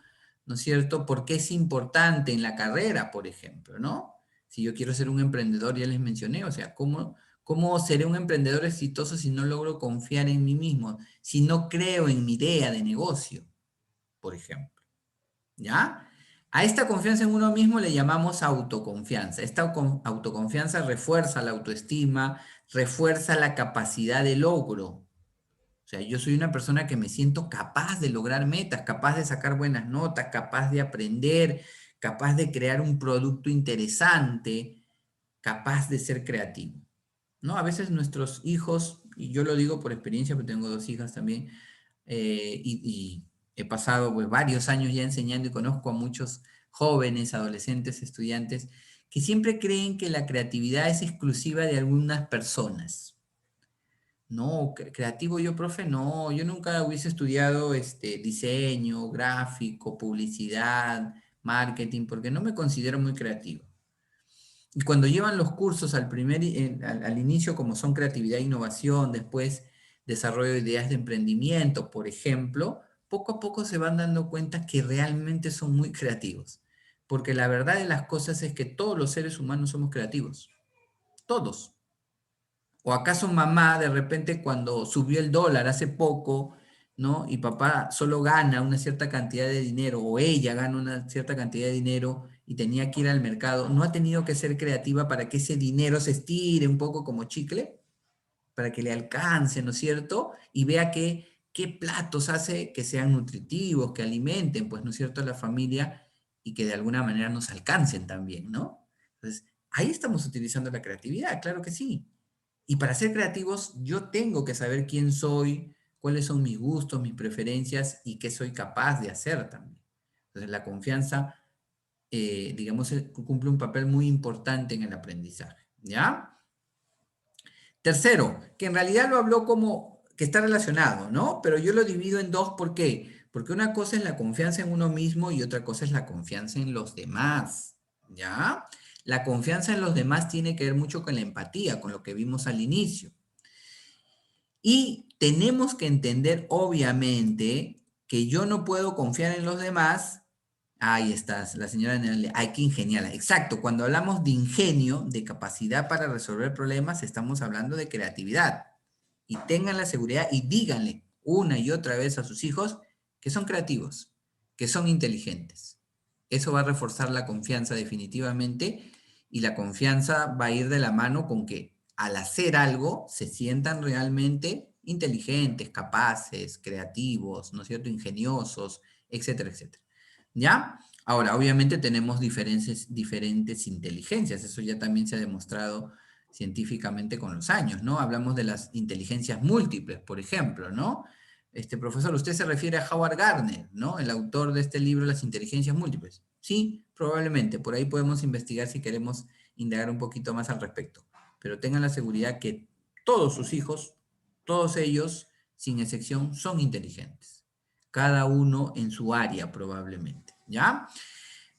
¿no es cierto?, por qué es importante en la carrera, por ejemplo, ¿no? Si yo quiero ser un emprendedor, ya les mencioné, o sea, ¿cómo seré un emprendedor exitoso si no logro confiar en mí mismo? Si no creo en mi idea de negocio, por ejemplo, ¿ya? A esta confianza en uno mismo le llamamos autoconfianza. Esta autoconfianza refuerza la autoestima, refuerza la capacidad de logro. O sea, yo soy una persona que me siento capaz de lograr metas, capaz de sacar buenas notas, capaz de aprender, capaz de crear un producto interesante, capaz de ser creativo, ¿no? A veces nuestros hijos, y yo lo digo por experiencia, porque tengo 2 hijas también, y he pasado pues varios años ya enseñando y conozco a muchos jóvenes, adolescentes, estudiantes, que siempre creen que la creatividad es exclusiva de algunas personas. No, creativo yo, profe, no, yo nunca hubiese estudiado diseño, gráfico, publicidad, marketing, porque no me considero muy creativo. Y cuando llevan los cursos al inicio, como son creatividad e innovación, después desarrollo de ideas de emprendimiento, por ejemplo, poco a poco se van dando cuenta que realmente son muy creativos. Porque la verdad de las cosas es que todos los seres humanos somos creativos. Todos. ¿O acaso mamá de repente cuando subió el dólar hace poco, ¿no?, y papá solo gana una cierta cantidad de dinero, o ella gana una cierta cantidad de dinero y tenía que ir al mercado, ¿no ha tenido que ser creativa para que ese dinero se estire un poco como chicle? Para que le alcance, ¿no es cierto? Y vea qué platos hace que sean nutritivos, que alimenten, pues, ¿no es cierto?, a la familia y que de alguna manera nos alcancen también, ¿no? Entonces, ahí estamos utilizando la creatividad, claro que sí. Y para ser creativos, yo tengo que saber quién soy, cuáles son mis gustos, mis preferencias y qué soy capaz de hacer también. Entonces, la confianza, digamos, cumple un papel muy importante en el aprendizaje, ¿ya? Tercero, que en realidad lo habló como que está relacionado, ¿no? Pero yo lo divido en 2, ¿por qué? Porque una cosa es la confianza en uno mismo y otra cosa es la confianza en los demás, ¿ya? La confianza en los demás tiene que ver mucho con la empatía, con lo que vimos al inicio. Y tenemos que entender, obviamente, que yo no puedo confiar en los demás. Ahí estás, la señora Nelly. Hay que ingeniarla. Exacto, cuando hablamos de ingenio, de capacidad para resolver problemas, estamos hablando de creatividad. Y tengan la seguridad y díganle una y otra vez a sus hijos que son creativos, que son inteligentes. Eso va a reforzar la confianza definitivamente, y la confianza va a ir de la mano con que al hacer algo se sientan realmente inteligentes, capaces, creativos, ¿no es cierto?, ingeniosos, etcétera, etcétera. ¿Ya? Ahora, obviamente tenemos diferentes inteligencias, eso ya también se ha demostrado científicamente con los años, ¿no? Hablamos de las inteligencias múltiples, por ejemplo, ¿no? Profesor, usted se refiere a Howard Gardner, ¿no? El autor de este libro, Las inteligencias múltiples. Sí, probablemente, por ahí podemos investigar si queremos indagar un poquito más al respecto. Pero tengan la seguridad que todos sus hijos, todos ellos, sin excepción, son inteligentes. Cada uno en su área, probablemente, ¿ya?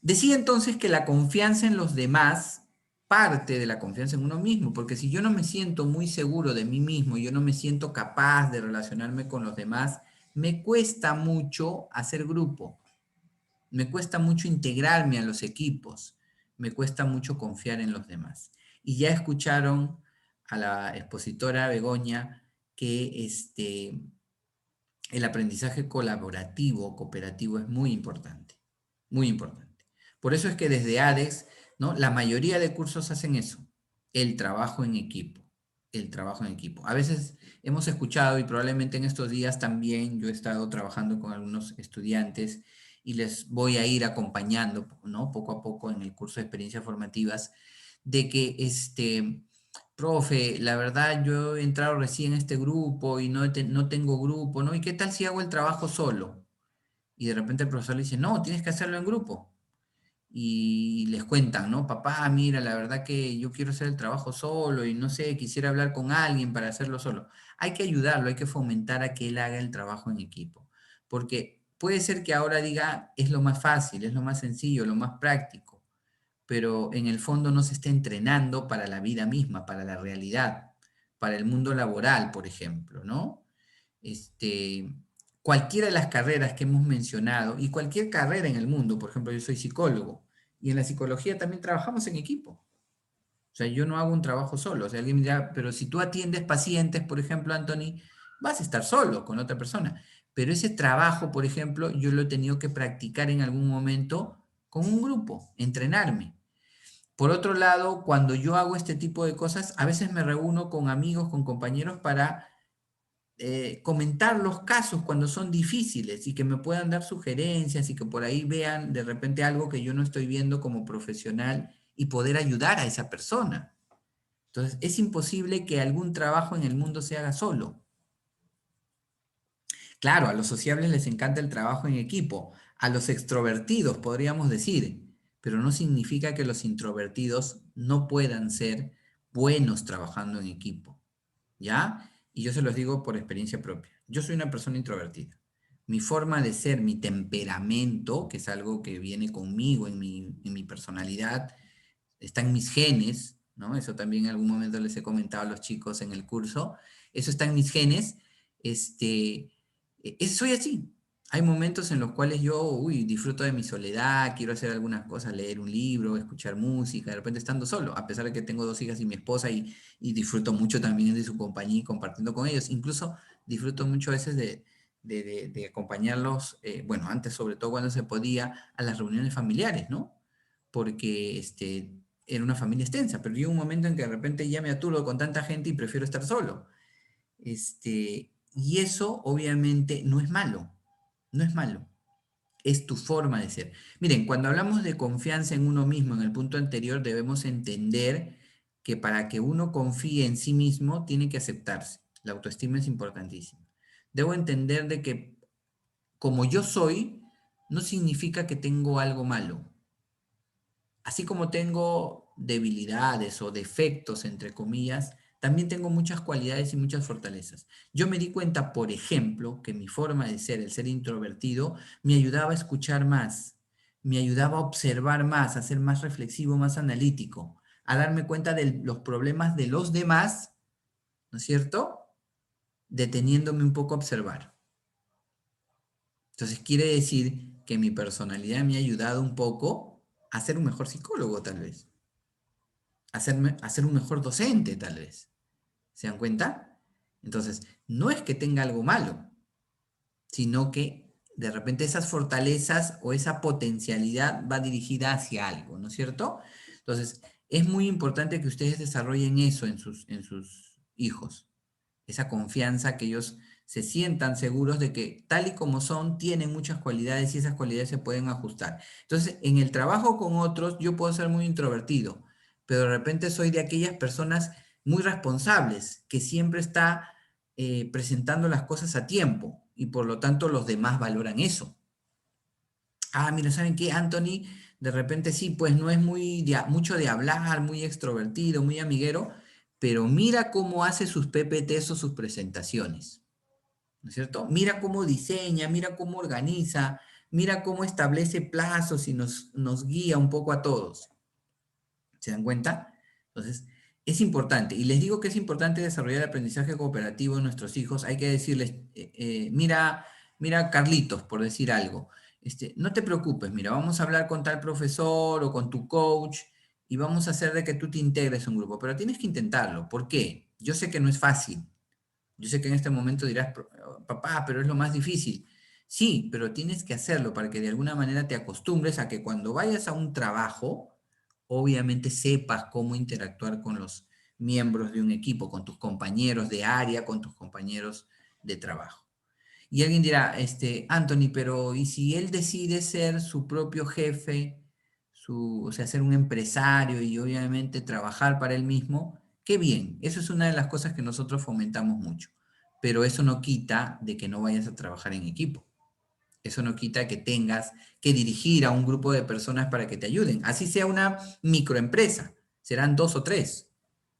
Decía entonces que la confianza en los demás parte de la confianza en uno mismo, porque si yo no me siento muy seguro de mí mismo, yo no me siento capaz de relacionarme con los demás, me cuesta mucho hacer grupo, me cuesta mucho integrarme a los equipos, me cuesta mucho confiar en los demás. Y ya escucharon a la expositora Begoña que el aprendizaje colaborativo, cooperativo es muy importante, muy importante. Por eso es que desde ADEX, ¿no?, la mayoría de cursos hacen eso, el trabajo en equipo, el trabajo en equipo. A veces hemos escuchado, y probablemente en estos días también yo he estado trabajando con algunos estudiantes y les voy a ir acompañando, ¿no?, poco a poco en el curso de experiencias formativas, de que profe, la verdad yo he entrado recién en este grupo y no tengo grupo, ¿no? ¿Y qué tal si hago el trabajo solo? Y de repente el profesor le dice, no, tienes que hacerlo en grupo. Y les cuentan, ¿no? Papá, mira, la verdad que yo quiero hacer el trabajo solo y no sé, quisiera hablar con alguien para hacerlo solo. Hay que ayudarlo, hay que fomentar a que él haga el trabajo en equipo. Porque puede ser que ahora diga, es lo más fácil, es lo más sencillo, lo más práctico, pero en el fondo no se está entrenando para la vida misma, para la realidad, para el mundo laboral, por ejemplo, ¿no? Cualquiera de las carreras que hemos mencionado, y cualquier carrera en el mundo, por ejemplo, yo soy psicólogo, y en la psicología también trabajamos en equipo. O sea, yo no hago un trabajo solo. O sea, alguien me dirá, pero si tú atiendes pacientes, por ejemplo, Anthony, vas a estar solo con otra persona. Pero ese trabajo, por ejemplo, yo lo he tenido que practicar en algún momento con un grupo, entrenarme. Por otro lado, cuando yo hago este tipo de cosas, a veces me reúno con amigos, con compañeros para comentar los casos cuando son difíciles y que me puedan dar sugerencias y que por ahí vean de repente algo que yo no estoy viendo como profesional y poder ayudar a esa persona. Entonces, es imposible que algún trabajo en el mundo se haga solo. Claro, a los sociables les encanta el trabajo en equipo, a los extrovertidos podríamos decir, pero no significa que los introvertidos no puedan ser buenos trabajando en equipo, ¿ya? Y yo se los digo por experiencia propia. Yo soy una persona introvertida. Mi forma de ser, mi temperamento, que es algo que viene conmigo en mi personalidad, está en mis genes, ¿no? Eso también en algún momento les he comentado a los chicos en el curso. Eso está en mis genes. Soy así. Hay momentos en los cuales yo, disfruto de mi soledad, quiero hacer algunas cosas, leer un libro, escuchar música, de repente estando solo, a pesar de que tengo 2 hijas y mi esposa y disfruto mucho también de su compañía y compartiendo con ellos. Incluso disfruto mucho a veces de acompañarlos, bueno, antes sobre todo cuando se podía, a las reuniones familiares, ¿no? Porque era una familia extensa, pero llega un momento en que de repente ya me aturo con tanta gente y prefiero estar solo. Y eso obviamente no es malo, no es malo, es tu forma de ser. Miren, cuando hablamos de confianza en uno mismo, en el punto anterior debemos entender que para que uno confíe en sí mismo tiene que aceptarse. La autoestima es importantísima. Debo entender de que como yo soy, no significa que tengo algo malo. Así como tengo debilidades o defectos, entre comillas, también tengo muchas cualidades y muchas fortalezas. Yo me di cuenta, por ejemplo, que mi forma de ser, el ser introvertido, me ayudaba a escuchar más, me ayudaba a observar más, a ser más reflexivo, más analítico, a darme cuenta de los problemas de los demás, ¿no es cierto? deteniéndome un poco a observar. Entonces quiere decir que mi personalidad me ha ayudado un poco a ser un mejor psicólogo, tal vez. A ser un mejor docente, tal vez. ¿Se dan cuenta? Entonces, no es que tenga algo malo, sino que de repente esas fortalezas o esa potencialidad va dirigida hacia algo, ¿no es cierto? Entonces, es muy importante que ustedes desarrollen eso en sus hijos, esa confianza, que ellos se sientan seguros de que tal y como son, tienen muchas cualidades y esas cualidades se pueden ajustar. Entonces, en el trabajo con otros, yo puedo ser muy introvertido, pero de repente soy de aquellas personas muy responsables, que siempre está presentando las cosas a tiempo y por lo tanto los demás valoran eso. Ah, mira, ¿saben qué? Anthony, de repente sí, pues no es mucho de hablar, muy extrovertido, muy amiguero, pero mira cómo hace sus PPTs o sus presentaciones, ¿no es cierto? Mira cómo diseña, mira cómo organiza, mira cómo establece plazos y nos guía un poco a todos. ¿Se dan cuenta? Entonces, es importante. Y les digo que es importante desarrollar el aprendizaje cooperativo en nuestros hijos. Hay que decirles, mira, Carlitos, por decir algo. No te preocupes, mira, vamos a hablar con tal profesor o con tu coach y vamos a hacer de que tú te integres a un grupo, pero tienes que intentarlo. ¿Por qué? Yo sé que no es fácil. Yo sé que en este momento dirás, papá, pero es lo más difícil. Sí, pero tienes que hacerlo para que de alguna manera te acostumbres a que cuando vayas a un trabajo, obviamente sepas cómo interactuar con los miembros de un equipo, con tus compañeros de área, con tus compañeros de trabajo. Y alguien dirá, Anthony, pero ¿y si él decide ser su propio jefe, o sea, ser un empresario y obviamente trabajar para él mismo? Qué bien, eso es una de las cosas que nosotros fomentamos mucho, pero eso no quita de que no vayas a trabajar en equipo. Eso no quita que tengas que dirigir a un grupo de personas para que te ayuden. Así sea una microempresa, serán 2 o 3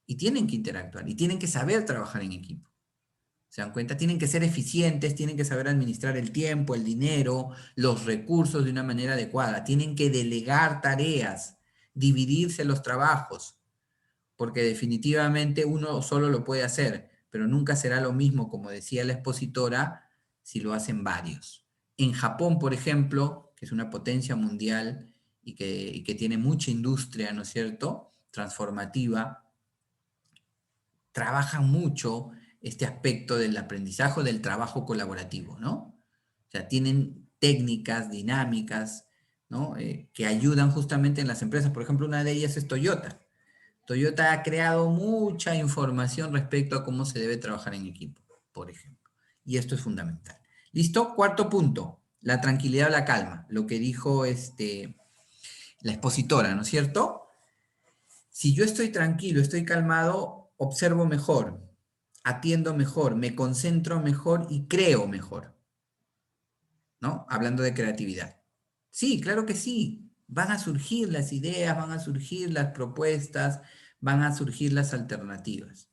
y tienen que interactuar y tienen que saber trabajar en equipo. ¿Se dan cuenta? Tienen que ser eficientes, tienen que saber administrar el tiempo, el dinero, los recursos de una manera adecuada. Tienen que delegar tareas, dividirse los trabajos, porque definitivamente uno solo lo puede hacer, pero nunca será lo mismo, como decía la expositora, si lo hacen varios. En Japón, por ejemplo, que es una potencia mundial y que tiene mucha industria, ¿no es cierto?, transformativa, trabajan mucho este aspecto del aprendizaje, del trabajo colaborativo, ¿no? O sea, tienen técnicas, dinámicas, ¿no? Que ayudan justamente en las empresas. Por ejemplo, una de ellas es Toyota. Toyota ha creado mucha información respecto a cómo se debe trabajar en equipo, por ejemplo. Y esto es fundamental. ¿Listo? Cuarto punto, la tranquilidad o la calma. Lo que dijo la expositora, ¿no es cierto? Si yo estoy tranquilo, estoy calmado, observo mejor, atiendo mejor, me concentro mejor y creo mejor, ¿no? Hablando de creatividad. Sí, claro que sí. Van a surgir las ideas, van a surgir las propuestas, van a surgir las alternativas.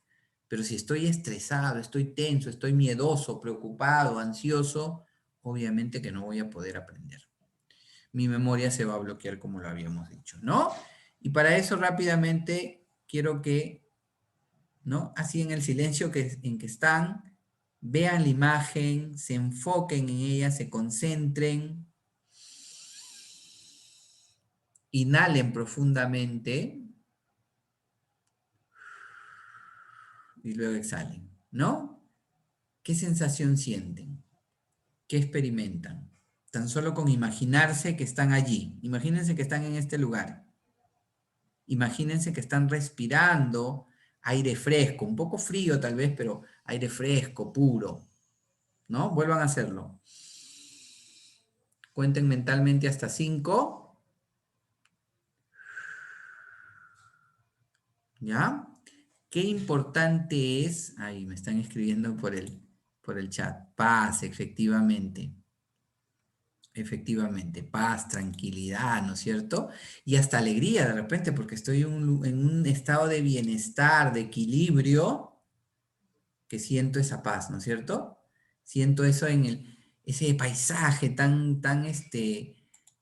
Pero si estoy estresado, estoy tenso, estoy miedoso, preocupado, ansioso, obviamente que no voy a poder aprender. Mi memoria se va a bloquear como lo habíamos dicho, ¿no? Y para eso rápidamente quiero que, ¿no? Así en el silencio en que están, vean la imagen, se enfoquen en ella, se concentren, inhalen profundamente y luego exhalen, ¿no? ¿Qué sensación sienten? ¿Qué experimentan? Tan solo con imaginarse que están allí. Imagínense que están en este lugar. Imagínense que están respirando aire fresco, un poco frío tal vez, pero aire fresco, puro, ¿no? Vuelvan a hacerlo. Cuenten mentalmente hasta 5. ¿Ya? Qué importante es, ahí me están escribiendo por el chat, paz, efectivamente. Efectivamente, paz, tranquilidad, ¿no es cierto? Y hasta alegría de repente, porque estoy en un estado de bienestar, de equilibrio, que siento esa paz, ¿no es cierto? Siento eso en ese paisaje tan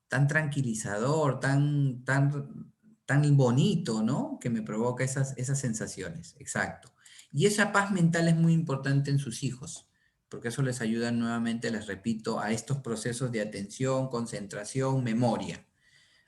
tranquilizador, tan bonito, ¿no? Que me provoca esas sensaciones, exacto. Y esa paz mental es muy importante en sus hijos, porque eso les ayuda nuevamente, les repito, a estos procesos de atención, concentración, memoria.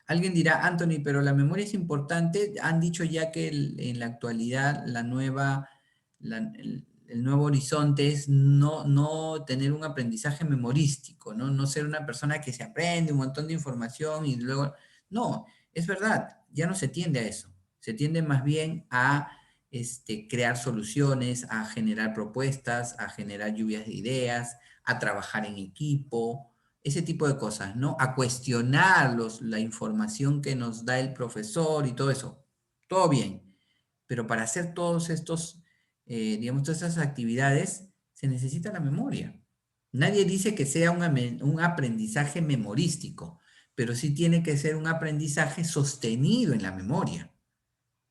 Alguien dirá, Anthony, pero la memoria es importante. Han dicho ya que en la actualidad el nuevo horizonte es no tener un aprendizaje memorístico, ¿no? No ser una persona que se aprende un montón de información y luego... No, es verdad, ya no se tiende a eso. Se tiende más bien a crear soluciones, a generar propuestas, a generar lluvias de ideas, a trabajar en equipo, ese tipo de cosas, ¿no? A cuestionar la información que nos da el profesor y todo eso. Todo bien. Pero para hacer todos estos, digamos, todas esas actividades, se necesita la memoria. Nadie dice que sea un aprendizaje memorístico, pero sí tiene que ser un aprendizaje sostenido en la memoria.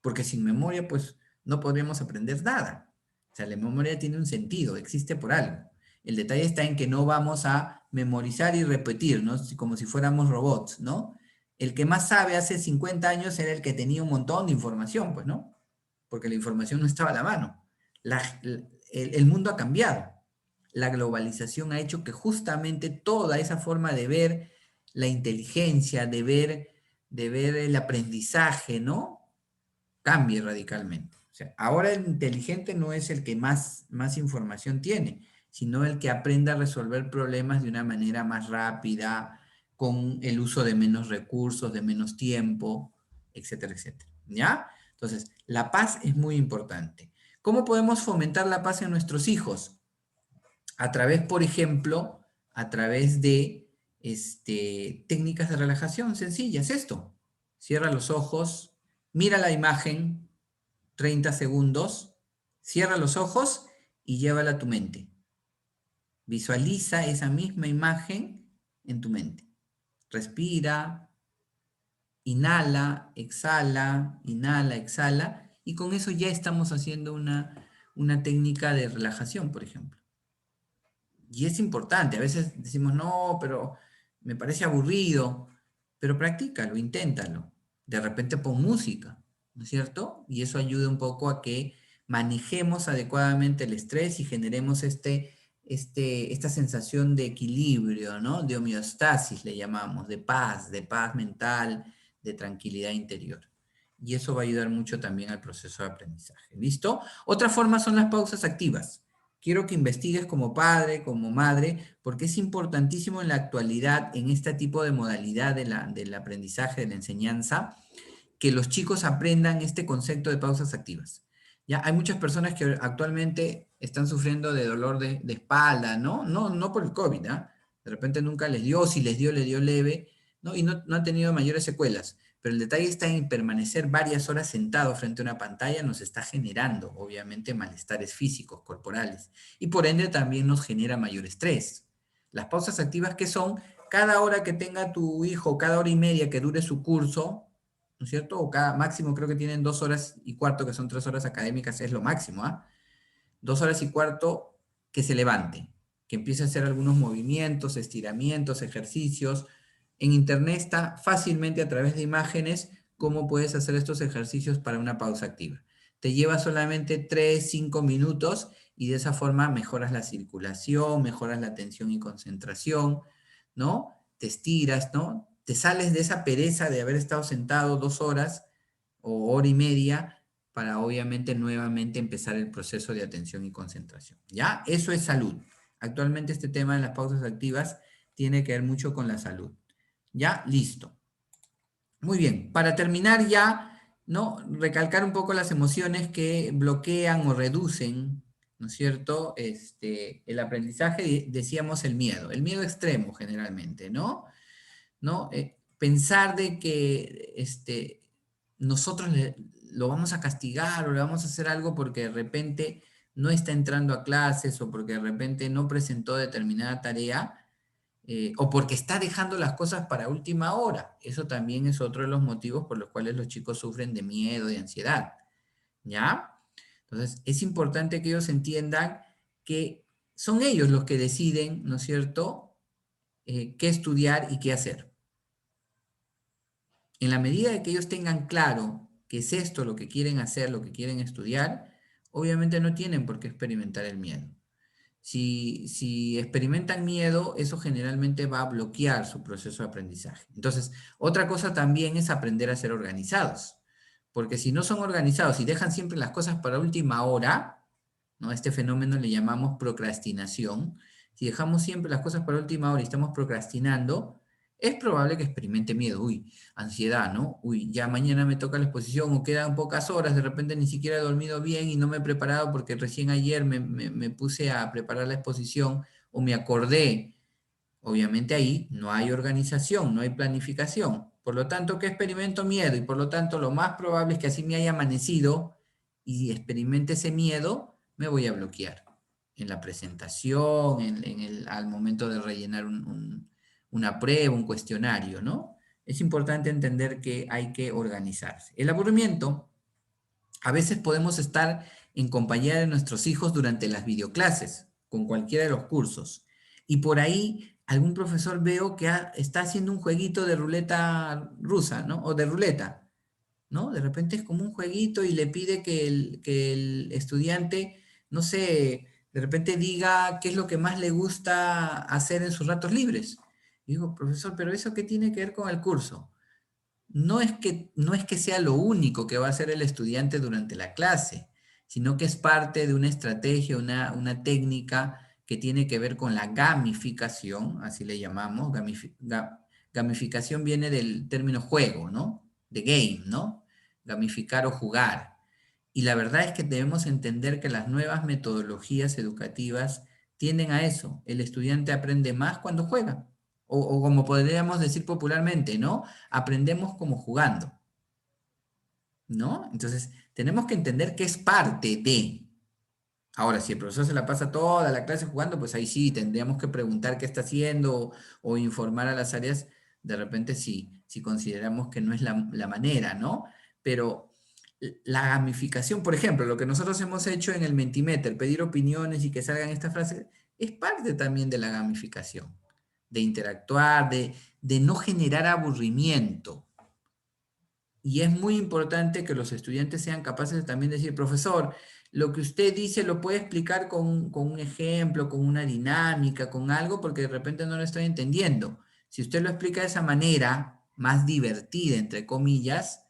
Porque sin memoria, pues, no podríamos aprender nada. O sea, la memoria tiene un sentido, existe por algo. El detalle está en que no vamos a memorizar y repetir, ¿no? Como si fuéramos robots, ¿no? El que más sabe hace 50 años era el que tenía un montón de información, pues, ¿no? Porque la información no estaba a la mano. El mundo ha cambiado. La globalización ha hecho que justamente toda esa forma de ver la inteligencia, de ver el aprendizaje, ¿no? Cambie radicalmente. O sea, ahora el inteligente no es el que más información tiene, sino el que aprenda a resolver problemas de una manera más rápida, con el uso de menos recursos, de menos tiempo, etcétera, etcétera. ¿Ya? Entonces, la paz es muy importante. ¿Cómo podemos fomentar la paz en nuestros hijos? A través, por ejemplo, a través de técnicas de relajación sencillas. Esto, cierra los ojos, mira la imagen 30 segundos, cierra los ojos y llévala a tu mente. Visualiza esa misma imagen en tu mente. Respira, inhala, exhala, y con eso ya estamos haciendo una técnica de relajación, por ejemplo. Y es importante, a veces decimos, no, pero me parece aburrido, pero practícalo, inténtalo. De repente pon música, ¿no es cierto? Y eso ayuda un poco a que manejemos adecuadamente el estrés y generemos esta sensación de equilibrio, ¿no? De homeostasis le llamamos, de paz mental, de tranquilidad interior. Y eso va a ayudar mucho también al proceso de aprendizaje. ¿Listo? Otra forma son las pausas activas. Quiero que investigues como padre, como madre, porque es importantísimo en la actualidad, en este tipo de modalidad del aprendizaje, de la enseñanza, que los chicos aprendan este concepto de pausas activas. Ya hay muchas personas que actualmente están sufriendo de dolor de espalda, ¿no? No por el COVID, ¿ah? De repente nunca les dio, si les dio leve, ¿no? Y no han tenido mayores secuelas. Pero el detalle está en permanecer varias horas sentado frente a una pantalla, nos está generando, obviamente, malestares físicos, corporales. Y por ende también nos genera mayor estrés. Las pausas activas, ¿qué son? Cada hora que tenga tu hijo, cada hora y media que dure su curso, ¿no es cierto? O cada máximo creo que tienen 2 horas y cuarto, que son 3 horas académicas, es lo máximo, ¿ah? 2 horas y cuarto que se levante, que empiece a hacer algunos movimientos, estiramientos, ejercicios. En internet está fácilmente a través de imágenes cómo puedes hacer estos ejercicios para una pausa activa. Te lleva solamente 3, 5 minutos y de esa forma mejoras la circulación, mejoras la atención y concentración, ¿no? Te estiras, ¿no? Te sales de esa pereza de haber estado sentado 2 horas o hora y media para obviamente nuevamente empezar el proceso de atención y concentración. ¿Ya? Eso es salud. Actualmente este tema de las pausas activas tiene que ver mucho con la salud. ¿Ya? Listo. Muy bien. Para terminar ya, ¿no? Recalcar un poco las emociones que bloquean o reducen, ¿no es cierto? El aprendizaje, decíamos el miedo extremo generalmente, ¿no? Pensar de que nosotros lo vamos a castigar o le vamos a hacer algo porque de repente no está entrando a clases o porque de repente no presentó determinada tarea o porque está dejando las cosas para última hora. Eso también es otro de los motivos por los cuales los chicos sufren de miedo, de ansiedad. ¿Ya? Entonces, es importante que ellos entiendan que son ellos los que deciden, ¿no es cierto?, qué estudiar y qué hacer. En la medida de que ellos tengan claro que es esto lo que quieren hacer, lo que quieren estudiar, obviamente no tienen por qué experimentar el miedo. Si experimentan miedo, eso generalmente va a bloquear su proceso de aprendizaje. Entonces, otra cosa también es aprender a ser organizados. Porque si no son organizados y dejan siempre las cosas para última hora, ¿no? Este fenómeno le llamamos procrastinación. Si dejamos siempre las cosas para última hora y estamos procrastinando, es probable que experimente miedo. Uy, ansiedad, ¿no? Uy, ya mañana me toca la exposición o quedan pocas horas, de repente ni siquiera he dormido bien y no me he preparado porque recién ayer me puse a preparar la exposición o me acordé. Obviamente ahí no hay organización, no hay planificación. Por lo tanto, ¿qué experimento? Miedo. Y por lo tanto, lo más probable es que así me haya amanecido y experimente ese miedo, me voy a bloquear en la presentación, al momento de rellenar una prueba, un cuestionario, ¿no? Es importante entender que hay que organizarse. El aburrimiento, a veces podemos estar en compañía de nuestros hijos durante las videoclases, con cualquiera de los cursos. Y por ahí algún profesor veo que está haciendo un jueguito de ruleta rusa, ¿no? O de ruleta, ¿no? De repente es como un jueguito y le pide que el estudiante, no sé, de repente diga qué es lo que más le gusta hacer en sus ratos libres. Y digo, profesor, ¿pero eso qué tiene que ver con el curso? No es que sea lo único que va a hacer el estudiante durante la clase, sino que es parte de una estrategia, una técnica que tiene que ver con la gamificación, así le llamamos. Gamificación viene del término juego, ¿no? De game, ¿no? Gamificar o jugar. Y la verdad es que debemos entender que las nuevas metodologías educativas tienden a eso. El estudiante aprende más cuando juega. O como podríamos decir popularmente, ¿no? Aprendemos como jugando, ¿no? Entonces, tenemos que entender que es parte de. Ahora, si el profesor se la pasa toda la clase jugando, pues ahí sí, tendríamos que preguntar qué está haciendo o informar a las áreas, de repente si consideramos que no es la manera, ¿no? Pero la gamificación, por ejemplo, lo que nosotros hemos hecho en el Mentimeter, pedir opiniones y que salgan estas frases, es parte también de la gamificación, de interactuar, de no generar aburrimiento. Y es muy importante que los estudiantes sean capaces de también decir, profesor, lo que usted dice lo puede explicar con un ejemplo, con una dinámica, con algo, porque de repente no lo estoy entendiendo. Si usted lo explica de esa manera, más divertida, entre comillas,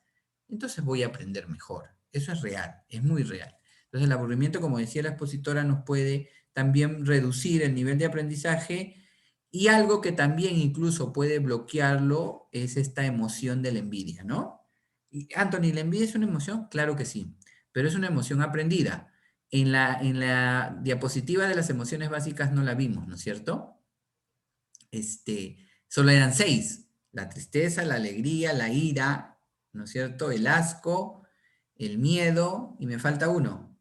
entonces voy a aprender mejor. Eso es real, es muy real. Entonces el aburrimiento, como decía la expositora, nos puede también reducir el nivel de aprendizaje y algo que también incluso puede bloquearlo es esta emoción de la envidia, ¿no? Y, Anthony, ¿la envidia es una emoción? Claro que sí, pero es una emoción aprendida. En la diapositiva de las emociones básicas no la vimos, ¿no es cierto? Solo eran 6. La tristeza, la alegría, la ira, ¿no es cierto? El asco, el miedo, y me falta uno.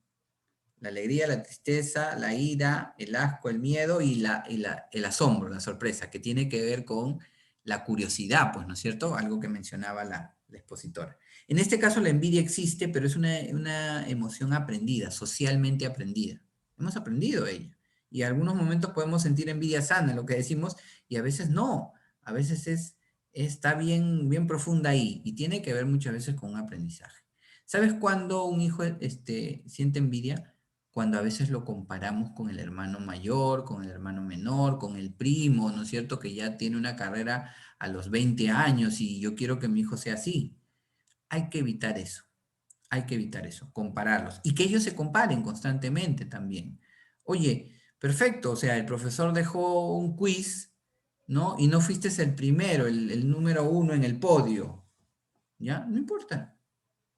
La alegría, la tristeza, la ira, el asco, el miedo y el asombro, la sorpresa, que tiene que ver con la curiosidad, pues, ¿no es cierto? Algo que mencionaba la expositora. En este caso la envidia existe, pero es una emoción aprendida, socialmente aprendida. Hemos aprendido ella. Y en algunos momentos podemos sentir envidia sana, lo que decimos, y a veces no. A veces está bien, bien profunda ahí y tiene que ver muchas veces con un aprendizaje. ¿Sabes cuándo un hijo siente envidia? Cuando a veces lo comparamos con el hermano mayor, con el hermano menor, con el primo, ¿no es cierto? Que ya tiene una carrera a los 20 años y yo quiero que mi hijo sea así. Hay que evitar eso. Hay que evitar eso, compararlos. Y que ellos se comparen constantemente también. Oye, perfecto, o sea, el profesor dejó un quiz, ¿no? Y no fuiste el primero, el número 1 en el podio. ¿Ya? No importa.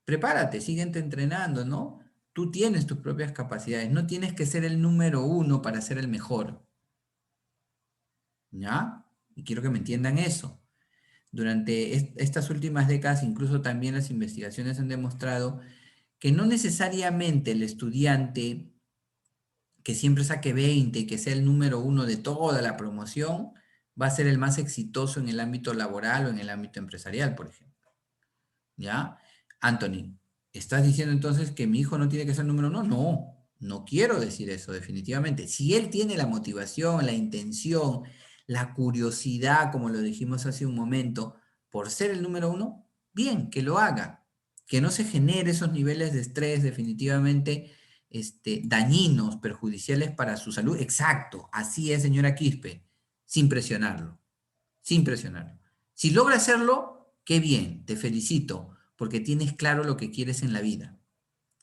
Prepárate, síguete entrenando, ¿no? Tú tienes tus propias capacidades. No tienes que ser el número 1 para ser el mejor. ¿Ya? Y quiero que me entiendan eso. Durante estas últimas décadas, incluso también las investigaciones han demostrado que no necesariamente el estudiante que siempre saque 20 y que sea el número 1 de toda la promoción, va a ser el más exitoso en el ámbito laboral o en el ámbito empresarial, por ejemplo. ¿Ya? Anthony, ¿estás diciendo entonces que mi hijo no tiene que ser el número 1? No, no quiero decir eso definitivamente. Si él tiene la motivación, la intención, la curiosidad, como lo dijimos hace un momento, por ser el número 1, bien, que lo haga. Que no se genere esos niveles de estrés definitivamente dañinos, perjudiciales para su salud. Exacto, así es, señora Quispe, sin presionarlo, sin presionarlo. Si logra hacerlo, qué bien, te felicito, porque tienes claro lo que quieres en la vida.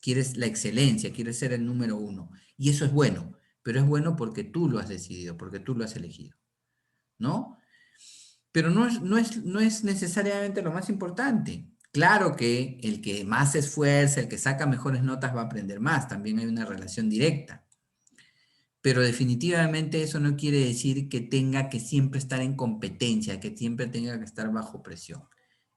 Quieres la excelencia, quieres ser el número 1. Y eso es bueno, pero es bueno porque tú lo has decidido, porque tú lo has elegido, ¿no? Pero no es necesariamente lo más importante. Claro que el que más se esfuerza, el que saca mejores notas va a aprender más, también hay una relación directa. Pero definitivamente eso no quiere decir que tenga que siempre estar en competencia, que siempre tenga que estar bajo presión.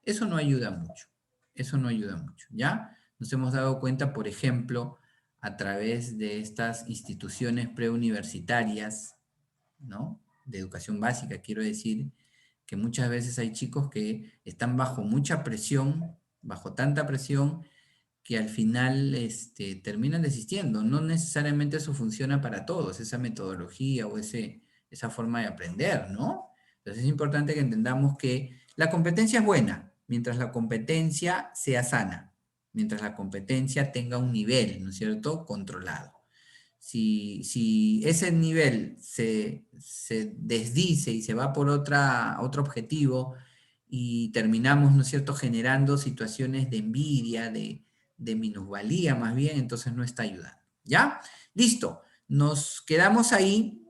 Eso no ayuda mucho, eso no ayuda mucho, ¿ya? Nos hemos dado cuenta, por ejemplo, a través de estas instituciones preuniversitarias, ¿no? De educación básica, quiero decir, que muchas veces hay chicos que están bajo mucha presión, bajo tanta presión, que al final terminan desistiendo. No necesariamente eso funciona para todos, esa metodología o esa forma de aprender, ¿no? Entonces es importante que entendamos que la competencia es buena, mientras la competencia sea sana, mientras la competencia tenga un nivel, ¿no es cierto?, controlado. Si ese nivel se desdice y se va por otro objetivo y terminamos, ¿no es cierto?, generando situaciones de envidia, de minusvalía más bien, entonces no está ayudando. ¿Ya? Listo. Nos quedamos ahí.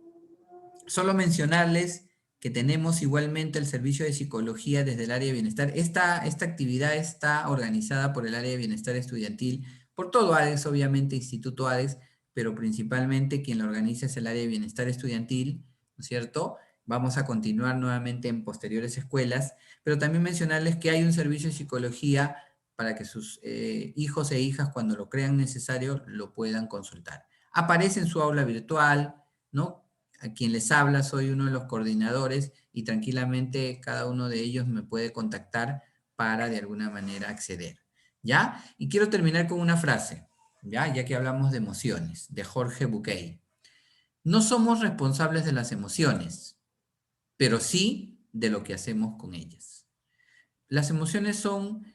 Solo mencionarles que tenemos igualmente el servicio de psicología desde el área de bienestar. Esta actividad está organizada por el área de bienestar estudiantil, por todo ADES, obviamente, Instituto ADES, pero principalmente quien la organiza es el área de bienestar estudiantil, ¿no es cierto? Vamos a continuar nuevamente en posteriores escuelas, pero también mencionarles que hay un servicio de psicología para que sus hijos e hijas, cuando lo crean necesario, lo puedan consultar. Aparece en su aula virtual, ¿no? A quien les habla soy uno de los coordinadores y tranquilamente cada uno de ellos me puede contactar para de alguna manera acceder, ¿ya? Y quiero terminar con una frase, ya que hablamos de emociones, de Jorge Bucay. No somos responsables de las emociones, pero sí de lo que hacemos con ellas. Las emociones son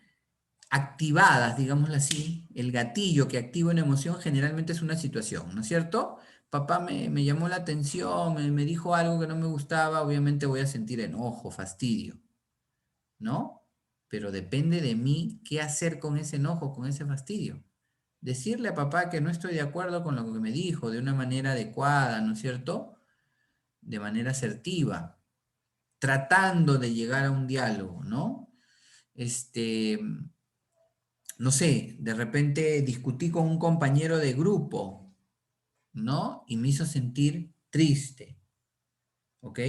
activadas, digámoslo así. El gatillo que activa una emoción generalmente es una situación, ¿no es cierto? Papá me llamó la atención, me dijo algo que no me gustaba, obviamente voy a sentir enojo, fastidio, ¿no? Pero depende de mí qué hacer con ese enojo, con ese fastidio. Decirle a papá que no estoy de acuerdo con lo que me dijo de una manera adecuada, ¿no es cierto? De manera asertiva, tratando de llegar a un diálogo, ¿no? No sé, de repente discutí con un compañero de grupo, ¿no? Y me hizo sentir triste, ¿ok?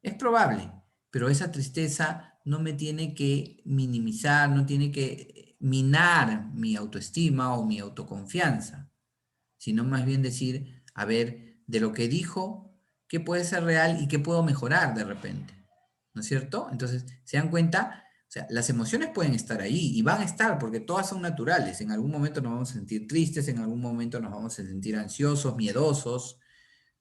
Es probable, pero esa tristeza no me tiene que minimizar, no tiene que minar mi autoestima o mi autoconfianza, sino más bien decir, a ver, de lo que dijo, ¿qué puede ser real y qué puedo mejorar de repente? ¿No es cierto? Entonces, ¿se dan cuenta? O sea, las emociones pueden estar ahí y van a estar porque todas son naturales. En algún momento nos vamos a sentir tristes, en algún momento nos vamos a sentir ansiosos, miedosos,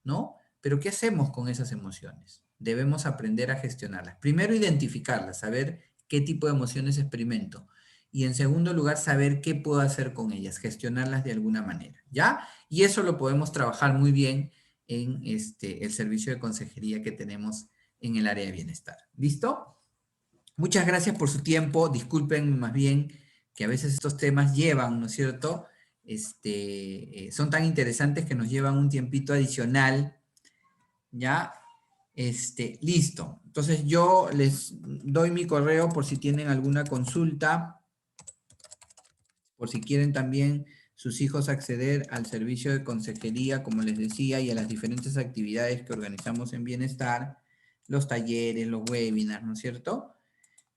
¿no? Pero ¿qué hacemos con esas emociones? Debemos aprender a gestionarlas. Primero, identificarlas, saber qué tipo de emociones experimento. Y en segundo lugar, saber qué puedo hacer con ellas, gestionarlas de alguna manera, ¿ya? Y eso lo podemos trabajar muy bien en el servicio de consejería que tenemos en el área de bienestar. ¿Listo? Muchas gracias por su tiempo. Disculpen más bien que a veces estos temas llevan, ¿no es cierto? Son tan interesantes que nos llevan un tiempito adicional, ¿ya? Listo. Entonces yo les doy mi correo por si tienen alguna consulta, por si quieren también sus hijos acceder al servicio de consejería, como les decía, y a las diferentes actividades que organizamos en Bienestar, los talleres, los webinars, ¿no es cierto?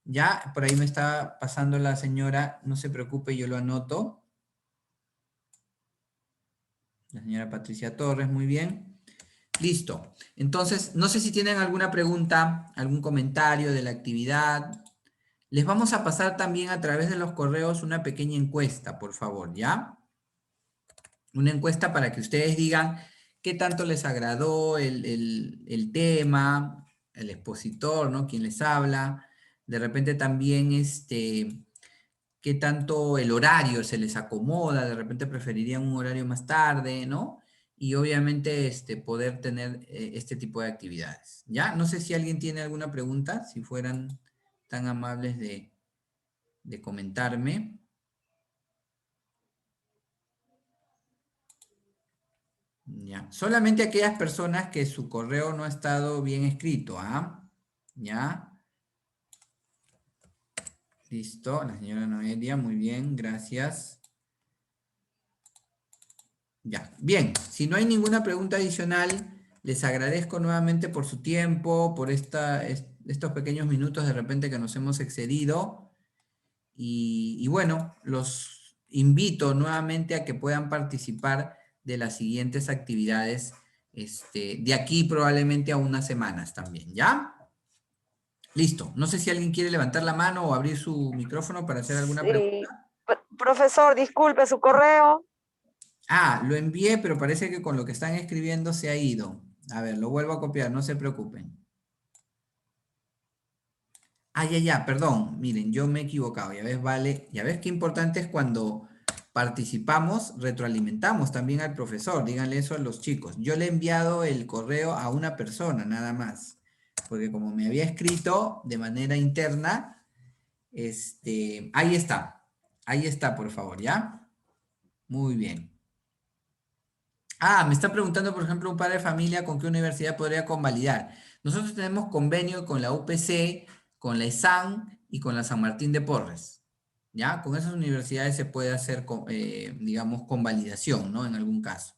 Ya, por ahí me está pasando la señora, no se preocupe, yo lo anoto. La señora Patricia Torres, muy bien. Listo. Entonces, no sé si tienen alguna pregunta, algún comentario de la actividad. Les vamos a pasar también a través de los correos una pequeña encuesta, por favor, ¿ya? Una encuesta para que ustedes digan qué tanto les agradó el tema, el expositor, ¿no? Quien les habla. De repente también, qué tanto el horario se les acomoda, de repente preferirían un horario más tarde, ¿no? Y obviamente poder tener este tipo de actividades. ¿Ya? No sé si alguien tiene alguna pregunta, si fueran tan amables de comentarme. Ya. Solamente aquellas personas que su correo no ha estado bien escrito, ¿ah? ¿Ya? Listo, la señora Noelia, muy bien, gracias. Ya, bien, si no hay ninguna pregunta adicional, les agradezco nuevamente por su tiempo, por estos pequeños minutos de repente que nos hemos excedido. Y bueno, los invito nuevamente a que puedan participar de las siguientes actividades de aquí probablemente a unas semanas también, ¿ya? Listo. No sé si alguien quiere levantar la mano o abrir su micrófono para hacer alguna pregunta. Profesor, disculpe su correo. Ah, lo envié, pero parece que con lo que están escribiendo se ha ido. A ver, lo vuelvo a copiar, no se preocupen. Ah, ya, perdón. Miren, yo me he equivocado. Ya ves, vale. Ya ves qué importante es cuando participamos, retroalimentamos también al profesor. Díganle eso a los chicos. Yo le he enviado el correo a una persona, nada más. Porque como me había escrito de manera interna, ahí está. Ahí está, por favor, ¿ya? Muy bien. Ah, me está preguntando, por ejemplo, un padre de familia con qué universidad podría convalidar. Nosotros tenemos convenio con la UPC, con la ESAN y con la San Martín de Porres. ¿Ya? Con esas universidades se puede hacer, digamos, convalidación, ¿no? En algún caso.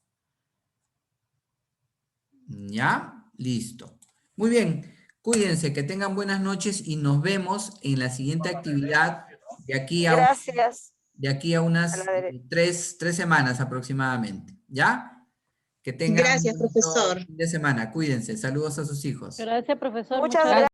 ¿Ya? Listo. Muy bien. Cuídense, que tengan buenas noches y nos vemos en la siguiente actividad de aquí a, Gracias. de aquí a unas A la derecha. 3 semanas aproximadamente. ¿Ya? Que tengan Gracias, un bonito profesor. fin de semana. Cuídense. Saludos a sus hijos. Gracias, profesor. Muchas gracias.